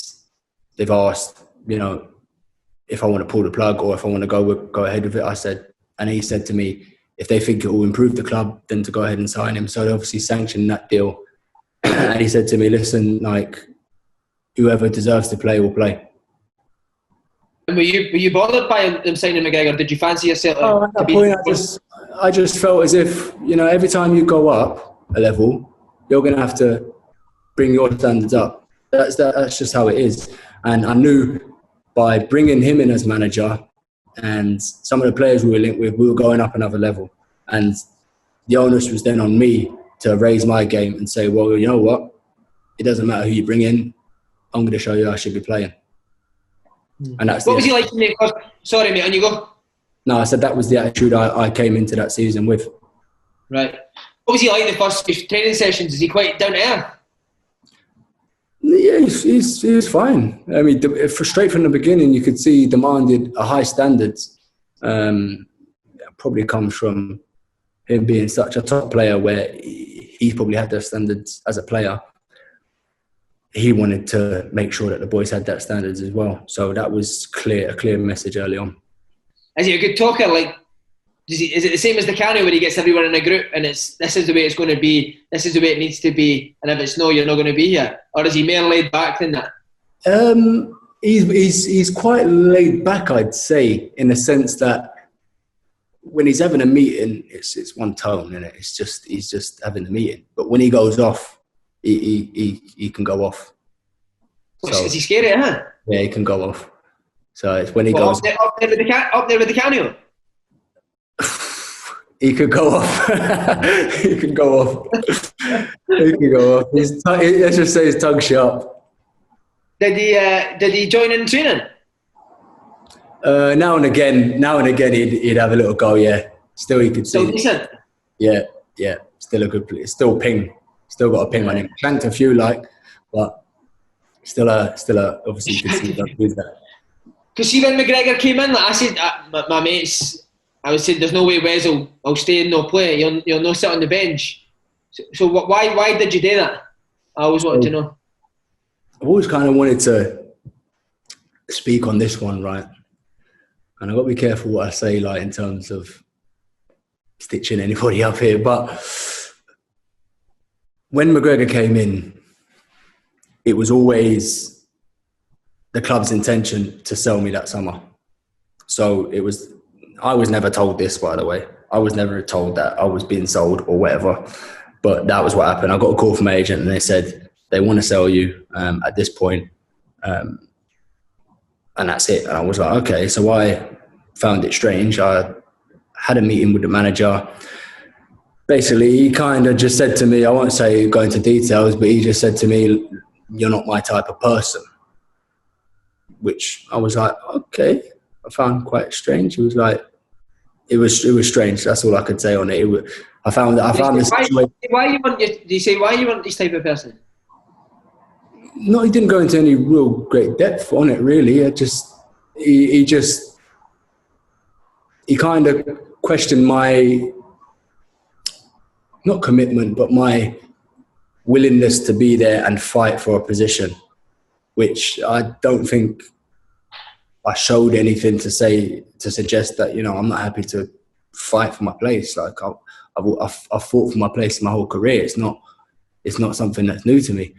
S2: they've asked, if I want to pull the plug or if I want to go ahead with it. I said, and he said to me, if they think it will improve the club, then to go ahead and sign him. So they obviously sanctioned that deal. And he said to me, listen, like, whoever deserves to play will play.
S1: And were you bothered by them signing McGregor? Did you fancy yourself?
S2: At that point, I just felt as if, you know, every time you go up a level, you're going to have to bring your standards up. That's just how it is. And I knew by bringing him in as manager and some of the players we were linked with, we were going up another level. And the onus was then on me to raise my game and say, well, you know what? It doesn't matter who you bring in. I'm going to show you I should be playing. And that's
S1: what was he like? Sorry, mate, on you go.
S2: No, I said that was the attitude I came into that season with.
S1: Right. What was he like the first training sessions? Is he quite down to earth?
S2: Yeah, he was fine. I mean, straight from the beginning, you could see he demanded a high standards. Probably comes from him being such a top player where he probably had those standards as a player. He wanted to make sure that the boys had that standards as well. So that was a clear message early on. Is
S1: he a good talker? Like, is it the same as Di Canio where he gets everyone in a group and this is the way it's going to be, this is the way it needs to be, and if it's no, you're not going to be here? Or is he more laid back than that?
S2: He's quite laid back, I'd say, in the sense that when he's having a meeting, it's one tone, and he's just having the meeting. But when he goes off, he can go off.
S1: So, is he scary, huh?
S2: Yeah, he can go off. So it's when he goes
S1: up there with Di Canio.
S2: He could go off. He can go off. He can go off. Let's just say his tongue's sharp.
S1: Did he join in training?
S2: Now and again, he'd have a little go. Yeah, still he could see.
S1: Still decent.
S2: Yeah. Still a good player. Still ping. Still got a ping on him. Clanked a few, but still obviously you can see that with that.
S1: Because see when McGregor came in, like I said, my mates, I was saying there's no way Wes will stay and no play. You'll not sit on the bench. So why did you do that? I always wanted to know.
S2: I've always kind of wanted to speak on this one, right? And I've got to be careful what I say, like in terms of stitching anybody up here. But when McGregor came in, it was always the club's intention to sell me that summer. So I was never told this, by the way. I was never told that I was being sold or whatever. But that was what happened. I got a call from my agent and they said they want to sell you at this point. And that's it. And I was like, okay. So I found it strange. I had a meeting with the manager. Basically, he kind of just said to me, I won't say go into details, but he just said to me, you're not my type of person. Which I was like, okay. I found quite strange. He was like, it was strange. That's all I could say on it. I found this situation.
S1: Why you want this type of person?
S2: No, he didn't go into any real great depth on it, really. He kind of questioned my, not commitment, but my willingness to be there and fight for a position, which I don't think I showed anything to suggest that, you know, I'm not happy to fight for my place. Like I've fought for my place my whole career. It's not something that's new to me.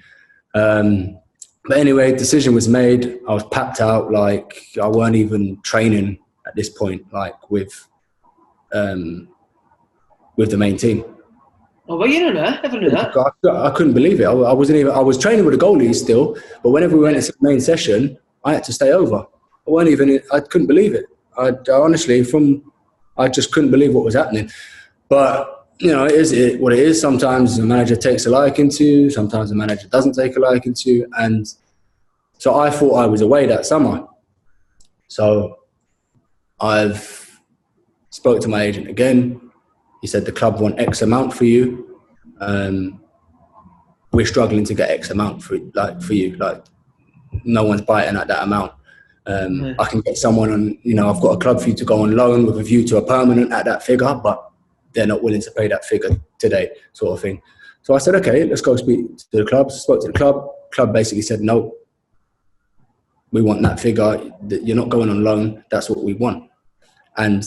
S2: But anyway, decision was made. I was packed out. Like I weren't even training at this point, like with the main team.
S1: Oh, well, you don't know. Never knew that.
S2: I couldn't believe it. I was training with the goalies still, but whenever we went into the main session, I had to stay over. I couldn't believe it. I honestly, I just couldn't believe what was happening. But, you know, it is what it is. Sometimes the manager takes a liking to you. Sometimes the manager doesn't take a liking to you. And so I thought I was away that summer. So I've spoke to my agent again. He said the club want X amount for you. We're struggling to get X amount for you. Like no one's biting at that amount. I can get someone on, you know, I've got a club for you to go on loan with a view to a permanent at that figure, but they're not willing to pay that figure today, sort of thing. So I said, okay, let's go speak to the club. Spoke to the club. Club basically said, no, we want that figure. You're not going on loan. That's what we want. And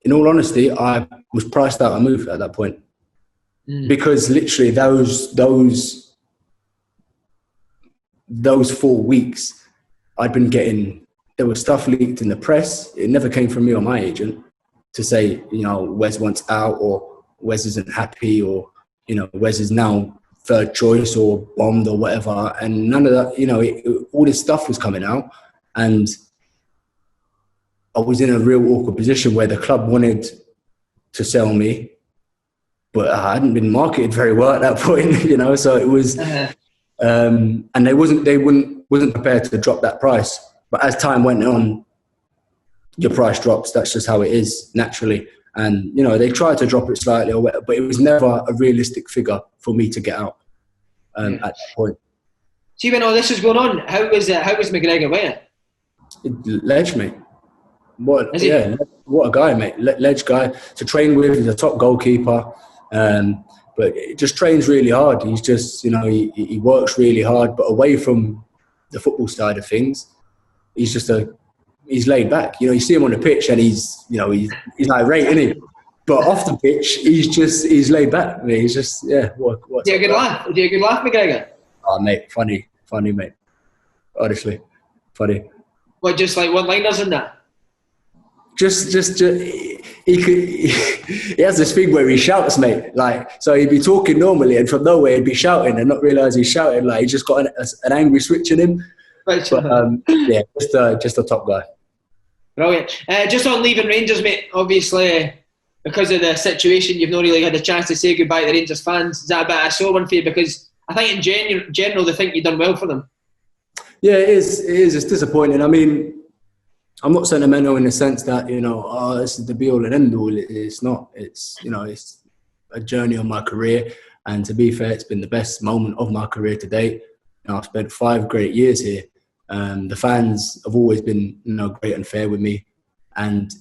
S2: in all honesty, I was priced out a move at that point. Because literally those 4 weeks, I'd been getting, there was stuff leaked in the press. It never came from me or my agent to say, you know, Wes wants out, or Wes isn't happy, or, you know, Wes is now third choice or bombed or whatever. And none of that, you know, all this stuff was coming out. And I was in a real awkward position where the club wanted to sell me, but I hadn't been marketed very well at that point, you know. So it was, and they wasn't prepared to drop that price. But as time went on, your price drops. That's just how it is naturally. And you know, they tried to drop it slightly or whatever, but it was never a realistic figure for me to get out at that point.
S1: See, when all this was going on, how was McGregor winning?
S2: Ledge, mate. What a guy, mate. Ledge guy to train with. He's a top goalkeeper, but it just trains really hard. He's just, you know, he works really hard, but away from the football side of things, he's laid back. You know, you see him on the pitch and he's irate, isn't he? But off the pitch, he's laid back. I mean, he's just, what
S1: do you have a good laugh? Do you have a good laugh, McGregor?
S2: Oh, mate, funny, mate. Honestly, funny.
S1: What, just like one-liners and that?
S2: Just he has this thing where he shouts, mate. Like, so he'd be talking normally, and from nowhere he'd be shouting and not realise he's shouting. Like, he's just got an angry switch in him. Right. But just a top guy.
S1: Brilliant. Just on leaving Rangers, mate. Obviously, because of the situation, you've not really had a chance to say goodbye to Rangers fans. Is that a bit of a sore one for you? Because I think in general they think you've done well for them. Yeah,
S2: it is. It's disappointing. I mean, I'm not sentimental in the sense that, you know, this is the be-all and end-all. It's not. It's, you know, it's a journey of my career. And to be fair, it's been the best moment of my career to date. You know, I've spent 5 great years here. The fans have always been, you know, great and fair with me. And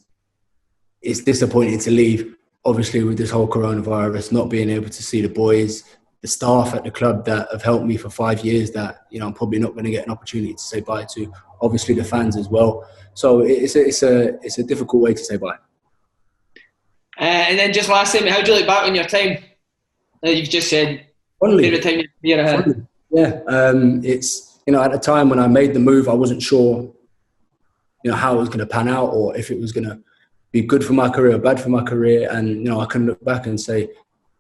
S2: it's disappointing to leave, obviously, with this whole coronavirus, not being able to see the boys, the staff at the club that have helped me for 5 years that, you know, I'm probably not going to get an opportunity to say bye to. Obviously, the fans as well. So it's a difficult way to say bye.
S1: And then just lastly, how do you look back on your time? You've just said favourite time you've ever had.
S2: Yeah, it's, you know, at the time when I made the move, I wasn't sure, you know, how it was going to pan out or if it was going to be good for my career or bad for my career. And, you know, I can look back and say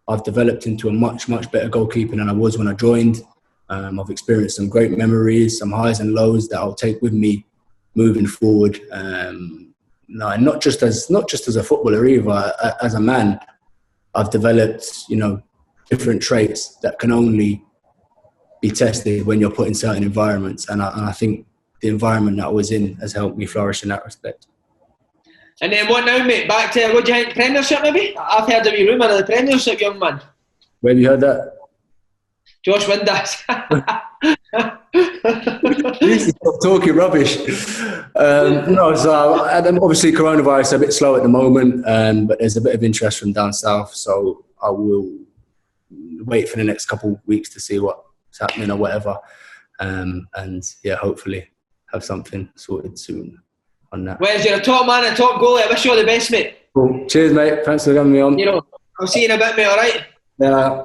S2: I've developed into a much, much better goalkeeper than I was when I joined. I've experienced some great memories, some highs and lows that I'll take with me moving forward. No, and not just as a footballer either. As a man, I've developed, you know, different traits that can only be tested when you're put in certain environments. And I think the environment that I was in has helped me flourish in that respect.
S1: And then what now, mate? Back to, what do you think, Premiership maybe? I've heard a wee rumour of the Premiership, young man.
S2: Where have you heard that?
S1: Josh Windass.
S2: Stop talking rubbish. No, so obviously coronavirus is a bit slow at the moment, but there's a bit of interest from down south. So I will wait for the next couple of weeks to see what's happening or whatever, and yeah, hopefully have something sorted soon on that.
S1: Well, you're a top man, a top goalie. I wish you all the best, mate.
S2: Cool. Cheers, mate. Thanks for having me on.
S1: You know, I'll see you in a bit, mate. All right.
S2: Yeah.